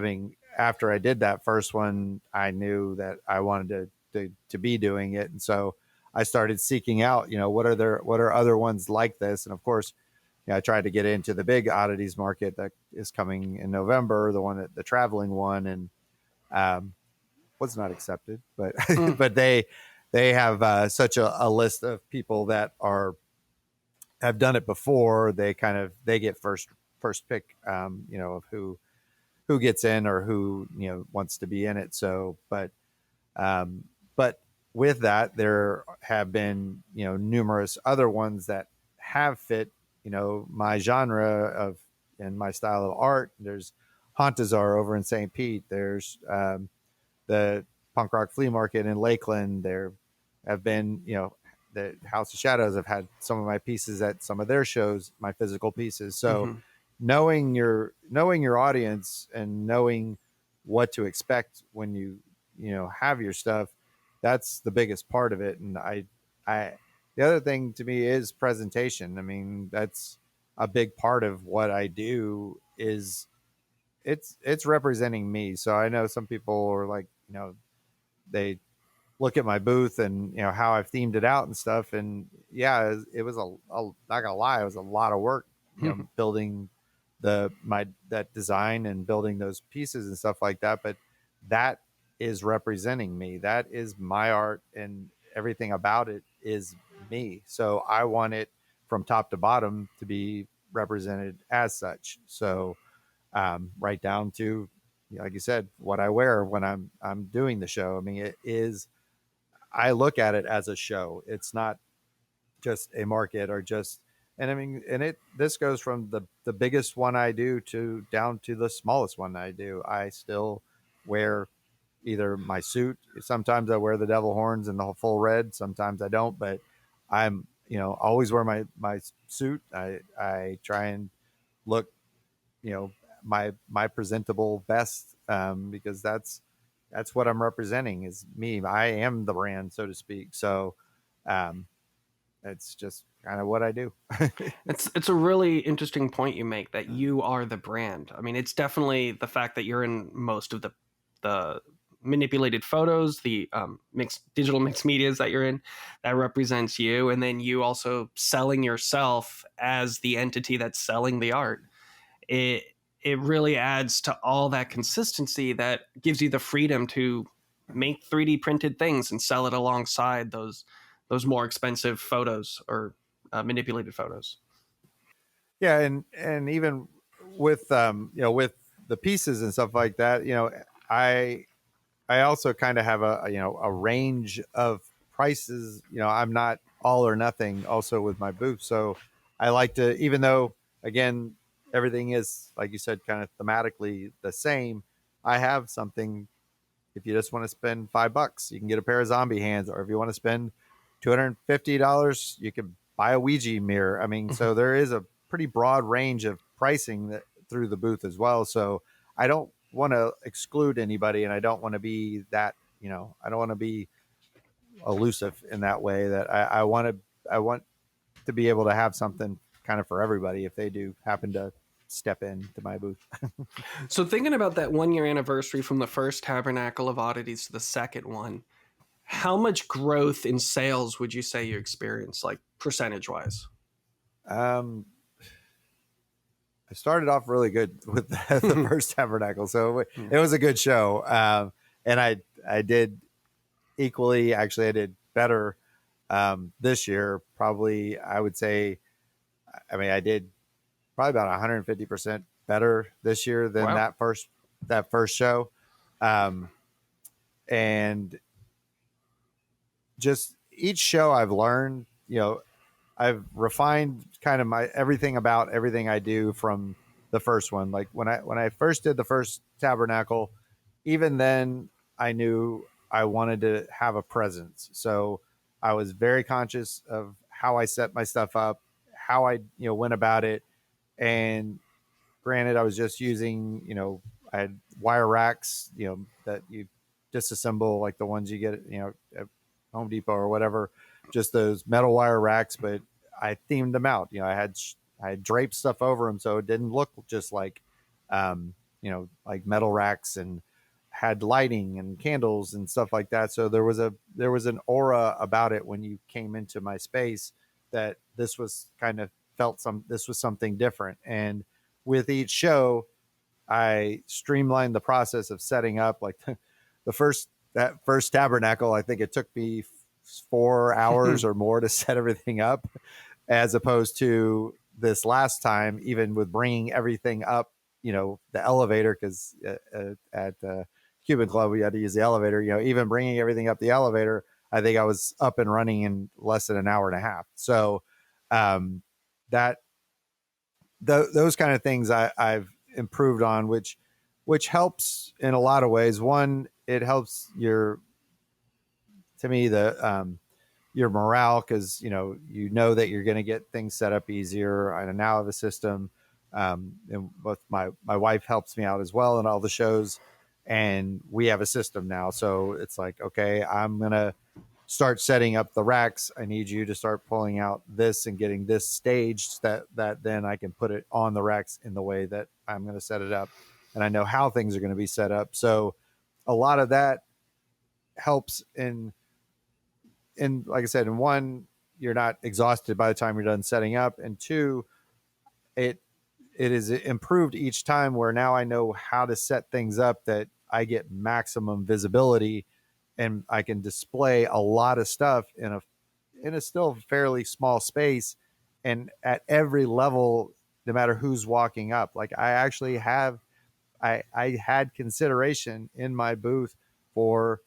mean, after I did that first one, I knew that I wanted to be doing it. And so I started seeking out, what are other ones like this? And of course, I tried to get into the big oddities market that is coming in November, the traveling one. And, was not accepted, but but they have such a list of people that have done it before. They get first pick, of who gets in, or who wants to be in it. So, but with that, there have been numerous other ones that have fit my genre of and my style of art. There's Hauntazar over in St. Pete. There's the punk rock flea market in Lakeland. There have been, the House of Shadows have had some of my pieces at some of their shows, my physical pieces. So knowing your audience and knowing what to expect when you have your stuff, that's the biggest part of it. And I the other thing to me is presentation. I mean, that's a big part of what I do. Is it's representing me. So I know some people are like, they look at my booth and how I've themed it out and stuff. And yeah, it was not gonna lie, it was a lot of work, building that design and building those pieces and stuff like that. But that is representing me. That is my art, and everything about it is me. So I want it from top to bottom to be represented as such. So right down to, like you said, what I wear when I'm doing the show. I mean, it is. I look at it as a show. It's not just a market or just. And I mean, this goes from the biggest one I do to down to the smallest one I do. I still wear either my suit. Sometimes I wear the devil horns and the full red. Sometimes I don't, but I'm always wear my suit. I try and look my presentable best, because that's what I'm representing, is me. I am the brand, so to speak. So um, it's just kind of what I do. It's a really interesting point you make, that you are the brand. I mean, it's definitely the fact that you're in most of the manipulated photos, the digital mixed medias that you're in, that represents you, and then you also selling yourself as the entity that's selling the art. It really adds to all that consistency that gives you the freedom to make 3D printed things and sell it alongside those more expensive photos, or manipulated photos. Yeah, and even with with the pieces and stuff like that, I I also kind of have a range of prices. I'm not all or nothing also with my booth. So I like to, even though again everything is, like you said, kind of thematically the same, I have something. If you just want to spend $5, you can get a pair of zombie hands, or if you want to spend $250, you can buy a Ouija mirror. I mean, so there is a pretty broad range of pricing through the booth as well. So I don't want to exclude anybody, and I don't want to be that, I don't want to be elusive in that way. That I want to be able to have something kind of for everybody if they do happen to step into my booth. So thinking about that 1 year anniversary from the first Tabernacle of Oddities to the second one, how much growth in sales would you say you experienced, like percentage wise? Um, I started off really good with the first Tabernacle, so it was a good show. And I did equally. Actually, I did better this year. Probably, I would say, I mean, I did probably about 150% better this year than Wow. that first show. And just each show I've learned, I've refined kind of my everything about everything I do from the first one. Like when I first did the first tabernacle, even then I knew I wanted to have a presence. So I was very conscious of how I set my stuff up, how I went about it. And granted, I was just using, I had wire racks, that you disassemble, like the ones you get, at Home Depot or whatever, just those metal wire racks. But I themed them out. I had draped stuff over them, so it didn't look just like, like metal racks, and had lighting and candles and stuff like that. So there was an aura about it when you came into my space that this was kind of this was something different. And with each show, I streamlined the process of setting up. Like that first tabernacle, I think it took me 4 hours or more to set everything up, as opposed to this last time, even with bringing everything up, the elevator, because at Cuban Club, we had to use the elevator, even bringing everything up the elevator, I think I was up and running in less than an hour and a half. So that those kind of things I've improved on, which helps in a lot of ways. One, it helps your morale, because you know that you're going to get things set up easier. I now have a system, and both my wife helps me out as well in all the shows, and we have a system now. So it's like, okay, I'm gonna start setting up the racks. I need you to start pulling out this and getting this staged, that then I can put it on the racks in the way that I'm going to set it up, and I know how things are going to be set up. So a lot of that helps in like I said, in one, you're not exhausted by the time you're done setting up, and two, it is improved each time, where now I know how to set things up that I get maximum visibility, and I can display a lot of stuff in a still fairly small space, and at every level, no matter who's walking up. Like I actually have I had consideration in my booth for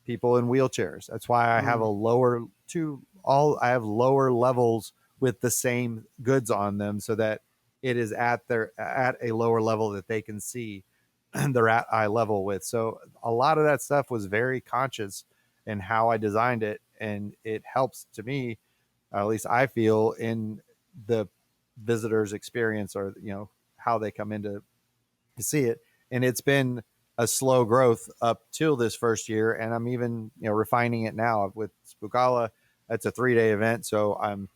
people in wheelchairs. That's why I have I have lower levels with the same goods on them, so that it is at a lower level that they can see they're at eye level with. So a lot of that stuff was very conscious in how I designed it, and it helps to me, at least I feel, in the visitor's experience, or how they come in to see it. And it's been a slow growth up till this first year, and I'm even refining it now with Spookala. That's a 3-day event, so I'm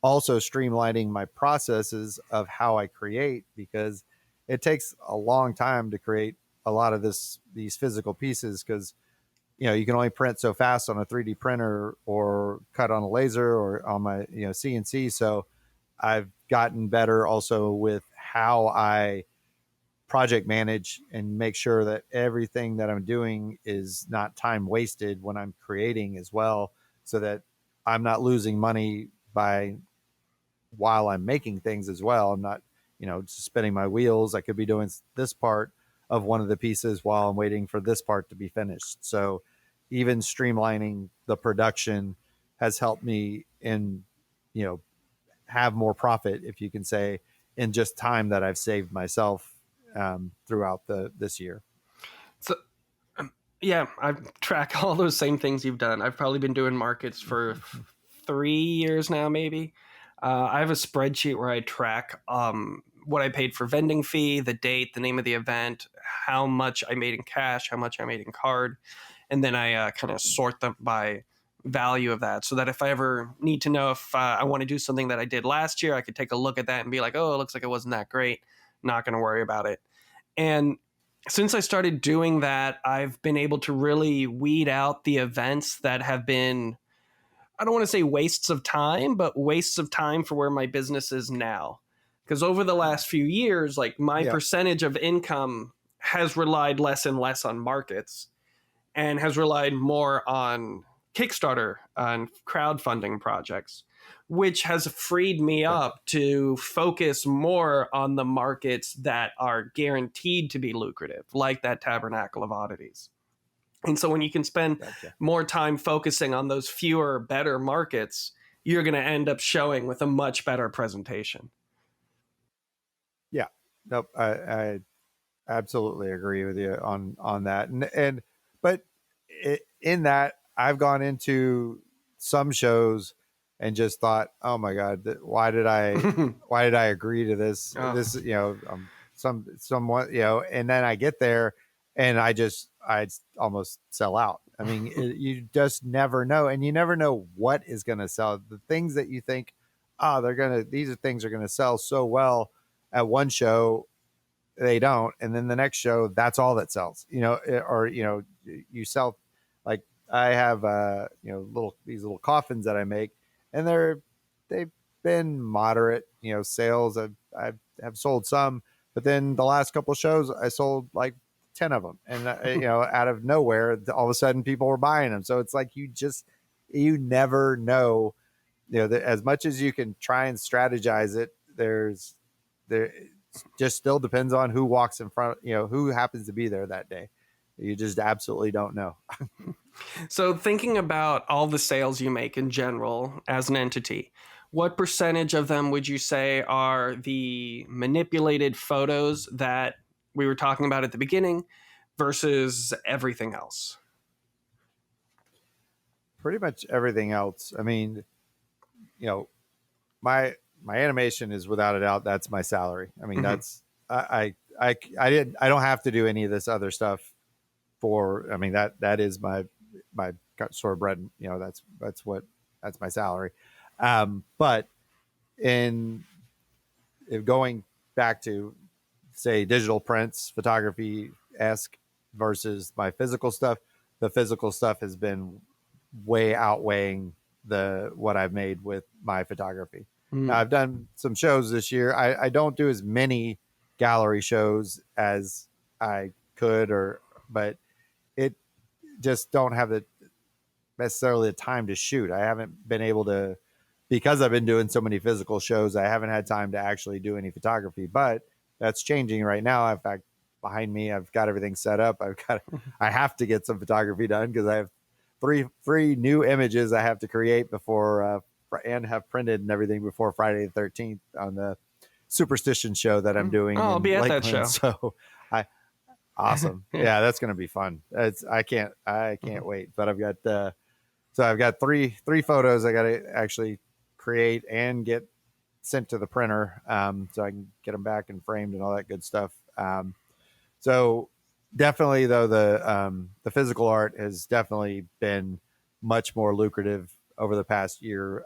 also streamlining my processes of how I create, because it takes a long time to create a lot of these physical pieces, because you can only print so fast on a 3D printer, or cut on a laser, or on my CNC. So I've gotten better also with how I project manage and make sure that everything that I'm doing is not time wasted when I'm creating as well, so that I'm not losing money while I'm making things as well. I'm not, just spinning my wheels. I could be doing this part of one of the pieces while I'm waiting for this part to be finished. So even streamlining the production has helped me in, have more profit, if you can say, in just time that I've saved myself throughout this year. So, yeah, I track all those same things you've done. I've probably been doing markets for 3 years now, maybe. I have a spreadsheet where I track what I paid for vending fee, the date, the name of the event, how much I made in cash, how much I made in card, and then I kind of sort them by value of that, so that if I ever need to know if I want to do something that I did last year, I could take a look at that and be like, oh, it looks like it wasn't that great. Not going to worry about it. And since I started doing that, I've been able to really weed out the events that have been, I don't want to say wastes of time, but wastes of time for where my business is now. Because over the last few years, like my percentage of income has relied less and less on markets, and has relied more on Kickstarter and crowdfunding projects, which has freed me up to focus more on the markets that are guaranteed to be lucrative, like that Tabernacle of Oddities. And so when you can spend more time focusing on those fewer, better markets, you're going to end up showing with a much better presentation. Yeah. Nope. I absolutely agree with you on that. But in that, I've gone into some shows and just thought, oh my God, why did I agree to this? Oh. This, somewhat, and then I get there and I almost sell out. I mean, you just never know. And you never know what is going to sell. The things that you think, these things are going to sell so well at one show, they don't. And then the next show, that's all that sells, or, you sell, like I have, these little coffins that I make, and they've been moderate, sales. I have sold some, but then the last couple of shows I sold like 10 of them. And, out of nowhere, all of a sudden people were buying them. So it's like, you never know, as much as you can try and strategize it, there just still depends on who walks in front, who happens to be there that day. You just absolutely don't know. So thinking about all the sales you make in general as an entity, what percentage of them would you say are the manipulated photos that we were talking about at the beginning versus everything else? Pretty much everything else. I mean, my animation is without a doubt, that's my salary. I mean, that's I don't have to do any of this other stuff I mean, that is my sort of bread, that's my salary. But in going back to, say, digital prints, photography esque versus my physical stuff, the physical stuff has been way outweighing what I've made with my photography. Now, I've done some shows this year. I don't do as many gallery shows as I could, but it just don't have necessarily the time to shoot. I haven't been able to, because I've been doing so many physical shows, I haven't had time to actually do any photography, but that's changing right now. In fact, behind me, I've got everything set up. I have to get some photography done because I have three new images I have to create before, and have printed and everything before Friday the 13th on the Superstition show that I'm doing. I'll be at Lakeland. that show. So awesome. Yeah, that's going to be fun. I can't wait, but I've got three photos I got to actually create and get sent to the printer, so I can get them back and framed and all that good stuff. So definitely, though, the physical art has definitely been much more lucrative over the past year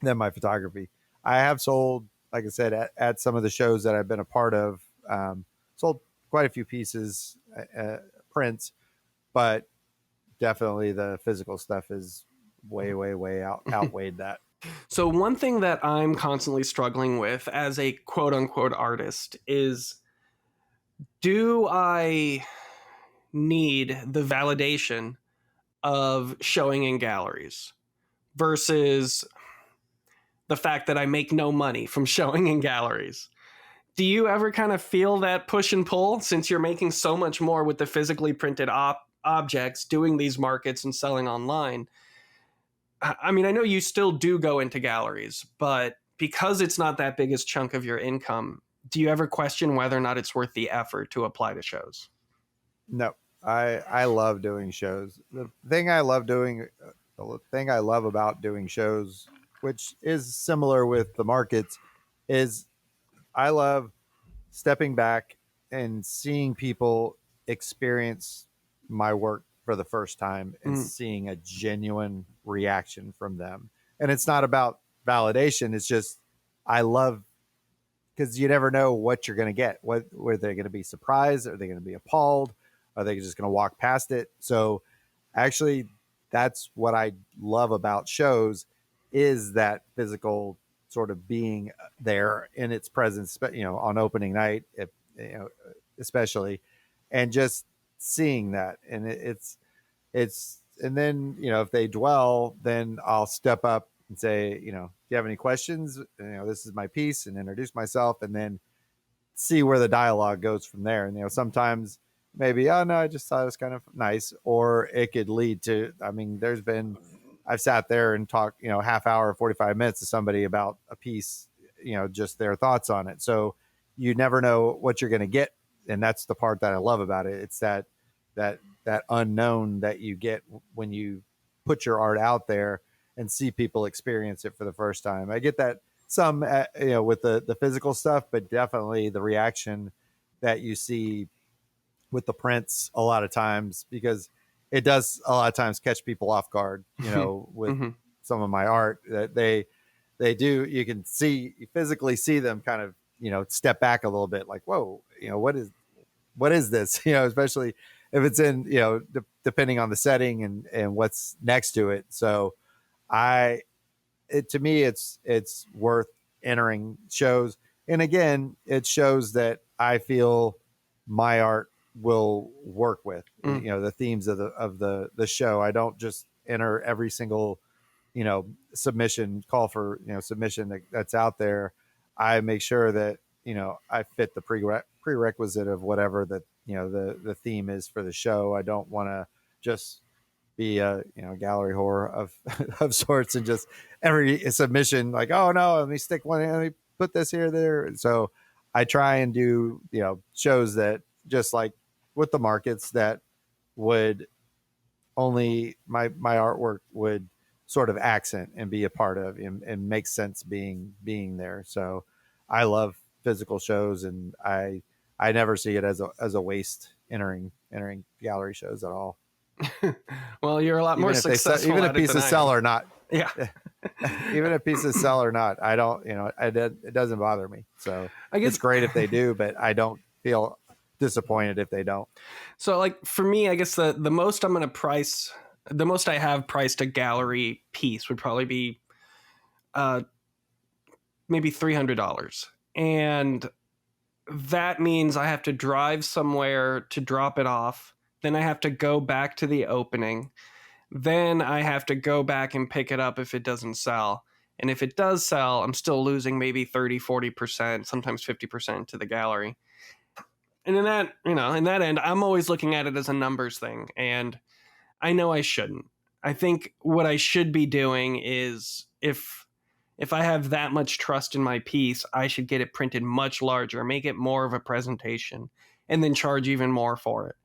than my photography. I have sold, like I said, at some of the shows that I've been a part of, sold quite a few pieces, prints, but definitely the physical stuff is way outweighed that. So one thing that I'm constantly struggling with as a quote unquote artist is, do I need the validation of showing in galleries versus the fact that I make no money from showing in galleries? Do you ever kind of feel that push and pull, since you're making so much more with the physically printed objects, doing these markets and selling online? I mean, I know you still do go into galleries, but because it's not that biggest chunk of your income, do you ever question whether or not it's worth the effort to apply to shows? No, I love doing shows. The thing I love about doing shows, which is similar with the markets, is I love stepping back and seeing people experience my work for the first time and seeing a genuine reaction from them. And it's not about validation. It's just, I love, because you never know what you're going to get. Were they going to be surprised? Are they going to be appalled? Are they just going to walk past it? So actually, that's what I love about shows, is that physical sort of being there in its presence, on opening night, especially, and just seeing that. And it's and then, if they dwell, then I'll step up and say, do you have any questions? This is my piece, and introduce myself, and then see where the dialogue goes from there. And sometimes maybe, oh no, I just thought it was kind of nice, or it could lead to, I mean, I've sat there and talked, half hour, 45 minutes to somebody about a piece, just their thoughts on it. So you never know what you're going to get, and that's the part that I love about it. It's that unknown that you get when you put your art out there and see people experience it for the first time. I get that some, with the physical stuff, but definitely the reaction that you see with the prints a lot of times, because it does a lot of times catch people off guard, with Mm-hmm. some of my art that they do. You can you physically see them kind of, step back a little bit, like, whoa, what is this? Especially if it's in, depending on the setting and what's next to it. So to me, it's worth entering shows. And again, it shows that I feel my art will work with, the themes of the show. I don't just enter every single, submission, call for, submission that's out there. I make sure that, I fit the prerequisite of whatever that, the theme is for the show. I don't want to just be a gallery whore of of sorts, and just every submission like, oh no, let me stick one in, let me put this here, there. So I try and do shows that, just like with the markets, that would only my artwork would sort of accent and be a part of, and make sense being there. So I love physical shows, and I never see it as a waste entering gallery shows at all. Well, you're a lot more successful even at if it pieces than I sell am. or not. Yeah. Even if pieces sell or not, I don't, it doesn't bother me. So I guess it's great if they do, but I don't feel disappointed if they don't. so. Like for me, I guess the most I'm going to price, the most I have priced a gallery piece would probably be maybe $300, and that means I have to drive somewhere to drop it off. Then I have to go back to the opening. Then I have to go back and pick it up if it doesn't sell. And if it does sell, I'm still losing maybe 30, 40%, sometimes 50% to the gallery. And in that end, I'm always looking at it as a numbers thing. And I know I shouldn't. I think what I should be doing is, if I have that much trust in my piece, I should get it printed much larger, make it more of a presentation, and then charge even more for it.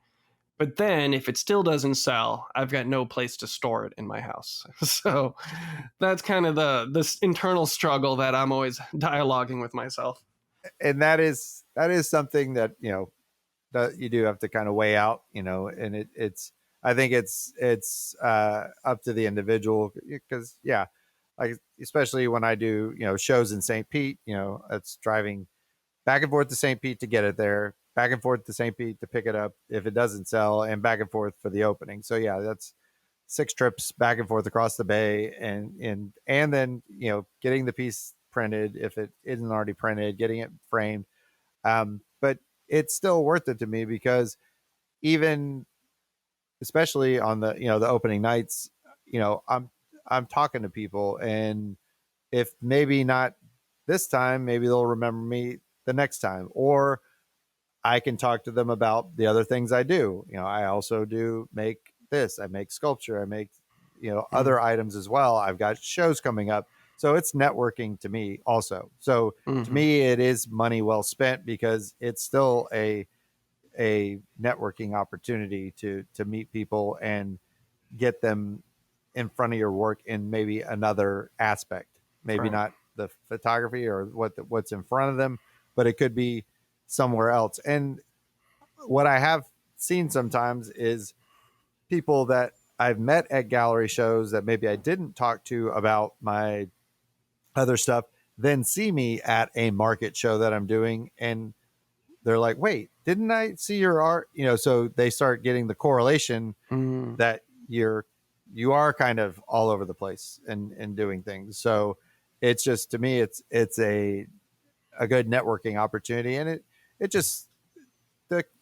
But then if it still doesn't sell, I've got no place to store it in my house. So that's kind of this internal struggle that I'm always dialoguing with myself. And that is something that, that you do have to kind of weigh out, and it's, I think it's up to the individual, because like, especially when I do, shows in St. Pete, it's driving back and forth to St. Pete to get it there, back and forth to St. Pete to pick it up if it doesn't sell, and back and forth for the opening. So that's 6 trips back and forth across the bay, and then, getting the piece printed if it isn't already printed, getting it framed. But it's still worth it to me, because even, especially on the, the opening nights, I'm talking to people, and if maybe not this time, maybe they'll remember me the next time, or I can talk to them about the other things I do. I also do make this, I make sculpture, I make, other items as well. I've got shows coming up. So it's networking to me also. So to me, it is money well spent, because it's still a networking opportunity to meet people and get them in front of your work in maybe another aspect, maybe Right. not the photography or what's in front of them, but it could be somewhere else. And what I have seen sometimes is people that I've met at gallery shows that maybe I didn't talk to about my other stuff, then see me at a market show that I'm doing, and they're like, wait, didn't I see your art? So they start getting the correlation Mm. that you are kind of all over the place and doing things. So it's just, to me, it's a good networking opportunity. And it just,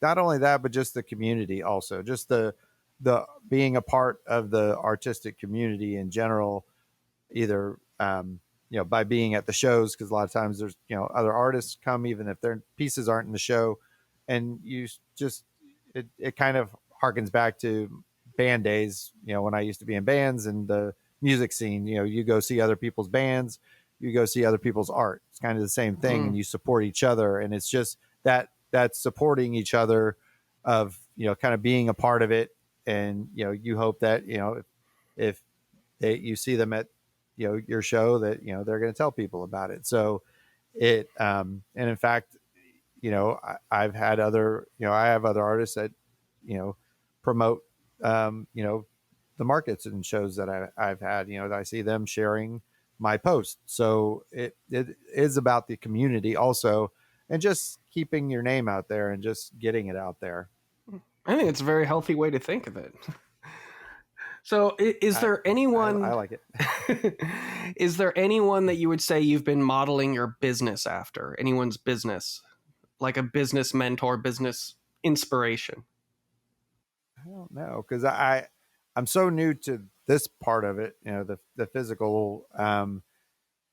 not only that, but just the community also, just the the being a part of the artistic community in general, either by being at the shows, because a lot of times there's other artists come even if their pieces aren't in the show, and you just it kind of harkens back to band days. When I used to be in bands and the music scene, you go see other people's bands, you go see other people's art. It's kind of the same thing, and you support each other, and it's just that supporting each other of kind of being a part of it, and you hope that if you see them at your show, that they're going to tell people about it. So and in fact, I've had other I have other artists that promote the markets and shows that I've had, that I see them sharing my post. So it is about the community also, and just keeping your name out there and just getting it out there. I think it's a very healthy way to think of it. So is there anyone I like it. is there anyone that you would say you've been modeling your business after? Anyone's business, like a business mentor, business inspiration? I don't know, because I'm so new to this part of it, the physical, and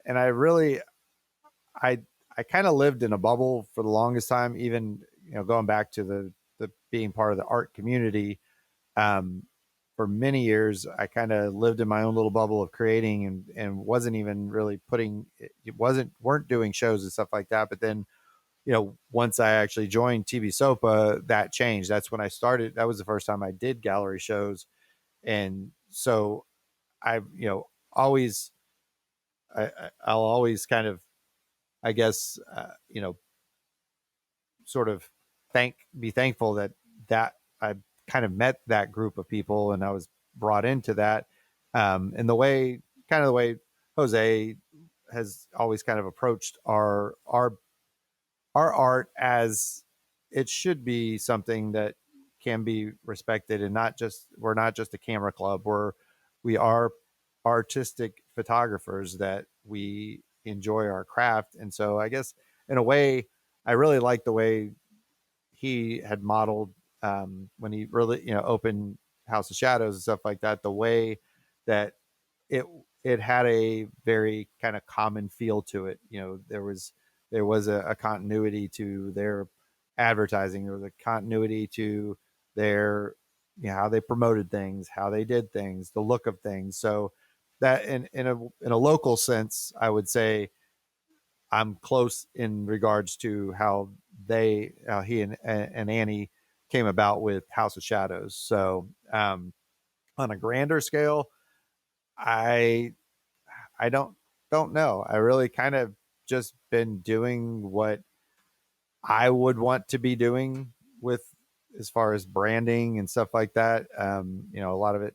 I I kind of lived in a bubble for the longest time, even going back to the being part of the art community. Um, for many years, I kind of lived in my own little bubble of creating, and wasn't even really weren't doing shows and stuff like that. But then once I actually joined TV SOPA, that changed. That's when I started. That was the first time I did gallery shows. And so I, always, I'll always kind of, I guess, sort of be thankful that I kind of met that group of people, and I was brought into that. And the way Jose has always kind of approached our art as it should be something that can be respected, and we're not just a camera club. We are artistic photographers that we enjoy our craft. And so I guess in a way, I really like the way he had modeled, when he really opened House of Shadows and stuff like that, the way that it it had a very kind of common feel to it. There was a continuity to their advertising. There was a continuity to their how they promoted things, how they did things, the look of things. So that in a local sense, I would say I'm close in regards to how he and Annie came about with House of Shadows. So on a grander scale, I I don't know. I really kind of just been doing what I would want to be doing with, as far as branding and stuff like that. A lot of it,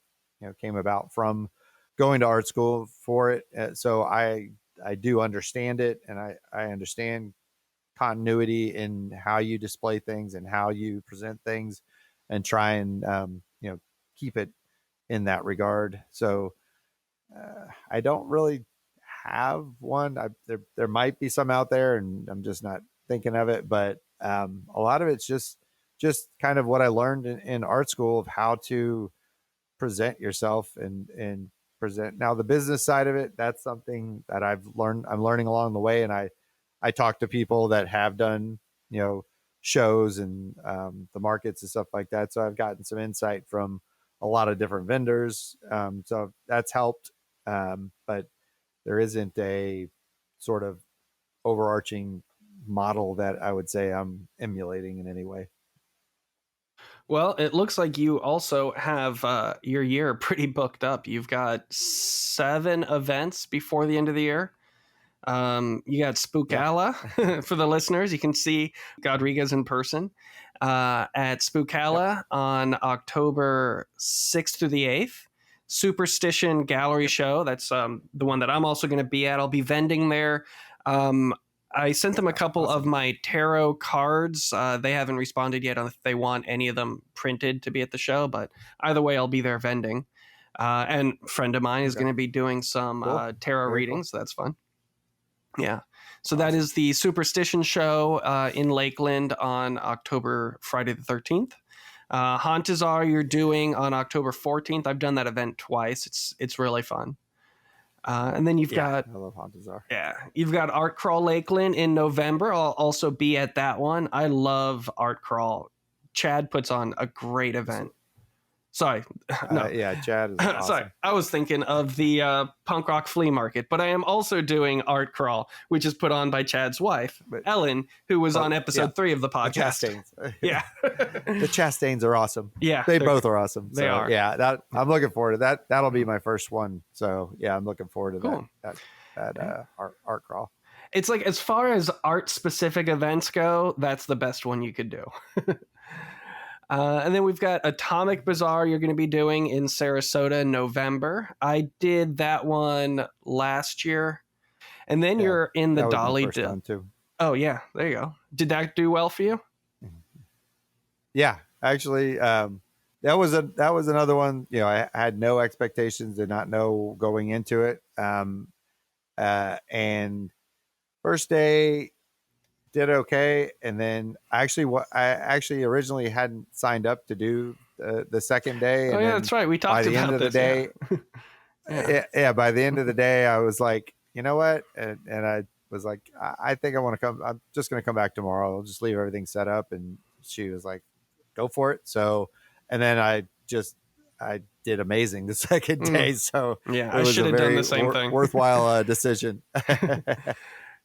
came about from going to art school for it. So I do understand it, and I understand continuity in how you display things and how you present things, and try and keep it in that regard. So I don't really have one. There might be some out there, and I'm just not thinking of it. But a lot of it's just kind of what I learned in art school of how to present yourself and present. Now the business side of it, that's something that I'm learning along the way, and I talk to people that have done shows and the markets and stuff like that. So I've gotten some insight from a lot of different vendors. So that's helped. But there isn't a sort of overarching model that I would say I'm emulating in any way. Well, it looks like you also have your year pretty booked up. You've got 7 events before the end of the year. You got Spookala. Yeah. For the listeners. You can see Godriguez in person at Spookala on October 6th through the 8th. Superstition Gallery Show. That's the one that I'm also going to be at. I'll be vending there. I sent them a couple of my tarot cards. They haven't responded yet on if they want any of them printed to be at the show, but either way, I'll be there vending. And a friend of mine is going to be doing some tarot readings. So that's fun. Yeah. So that is the Superstition Show in Lakeland on Friday the 13th. Hauntazar you're doing on October 14th. I've done that event twice. It's really fun. And then you've got, I love Hauntazar. Yeah, you've got Art Crawl Lakeland in November. I'll also be at that one. I love Art Crawl. Chad puts on a great event. Sorry. No. Chad is awesome. Sorry. I was thinking of the punk rock flea market, but I am also doing Art Crawl, which is put on by Chad's wife, Ellen, who was on episode 3 of the podcast. The Chastains. Yeah. The Chastains are awesome. Yeah. They both are awesome. They are. Yeah, I'm looking forward to that. That'll be my first one. So yeah, I'm looking forward to Cool. that art crawl. It's like, as far as art specific events go, that's the best one you could do. And then we've got Atomic Bazaar you're going to be doing in Sarasota in November. I did that one last year. And then you're in the Dolly. Too. Oh, yeah. There you go. Did that do well for you? Yeah, actually, that was another one. You know, I had no expectations, did not know going into it. And first day, did okay, and then I actually originally hadn't signed up to do the second day. And that's right. We talked about this. By the end of the day, by the end of the day, I was like, you know what, and I was like, I think I want to come. I'm just going to come back tomorrow. I'll just leave everything set up. And she was like, go for it. So, and then I did amazing the second day. So yeah, I should have done the same thing. Worthwhile decision.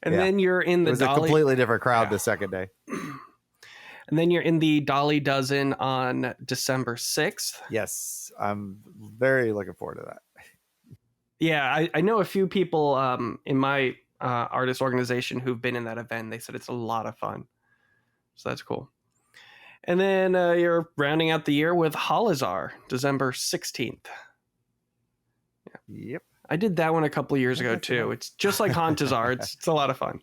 And then you're in the Dolly. It was a completely different crowd the second day. And then you're in the Dolly Dozen on December 6th. Yes, I'm very looking forward to that. Yeah, I know a few people in my artist organization who've been in that event. They said it's a lot of fun. So that's cool. And then you're rounding out the year with Holazar, December 16th. Yeah. Yep. I did that one a couple of years ago too. It's just like Hauntazar. It's a lot of fun.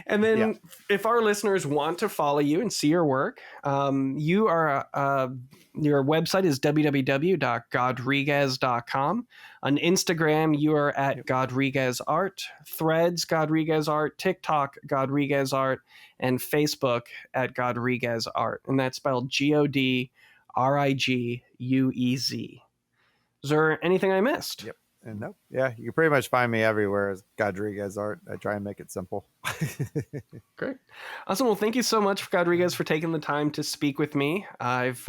And then if our listeners want to follow you and see your work, you are your website is www.godriguez.com. On Instagram, you are at Godriguez Art, Threads Godriguez Art, TikTok Godriguez Art, and Facebook at Godriguez Art. And that's spelled Godriguez. Is there anything I missed? Yep. And no, yeah, you can pretty much find me everywhere as Godriguez Art. I try and make it simple. Great. Awesome. Well, thank you so much, Godriguez, for taking the time to speak with me. I've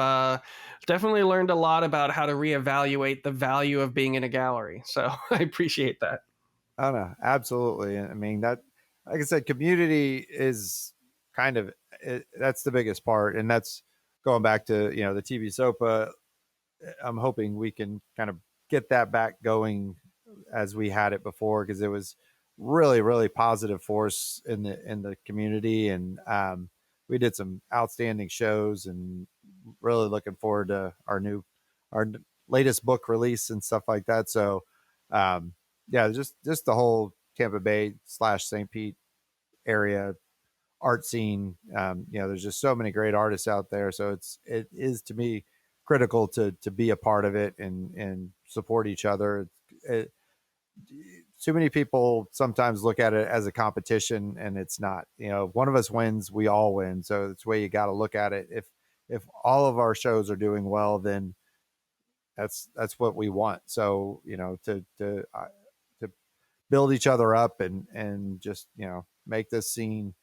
definitely learned a lot about how to reevaluate the value of being in a gallery. So I appreciate that. Oh, no, absolutely. I mean, that, like I said, community is kind of, that's the biggest part. And that's going back to, you know, the TV SOPA. I'm hoping we can kind of get that back going as we had it before, because it was really, really positive force in the community, and we did some outstanding shows, and really looking forward to our latest book release and stuff like that. So just the whole Tampa Bay / St. Pete area art scene. There's just so many great artists out there, so it is to me critical to be a part of it and support each other. Too many people sometimes look at it as a competition, and it's not. You know, if one of us wins, we all win. So it's the way you got to look at it. If all of our shows are doing well, then that's what we want. So, you know, to build each other up and just, you know, make this scene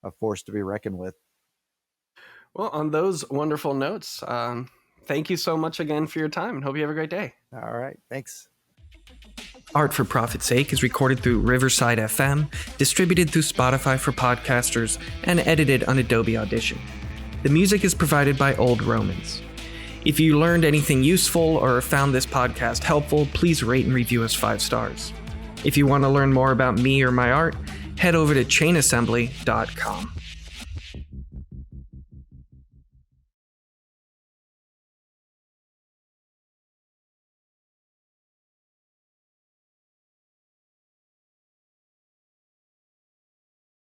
a force to be reckoned with. Well, on those wonderful notes, thank you so much again for your time, and hope you have a great day. All right. Thanks. Art for Profit's Sake is recorded through Riverside FM, distributed through Spotify for podcasters, and edited on Adobe Audition. The music is provided by Old Romans. If you learned anything useful or found this podcast helpful, please rate and review us 5 stars. If you want to learn more about me or my art, head over to chainassembly.com.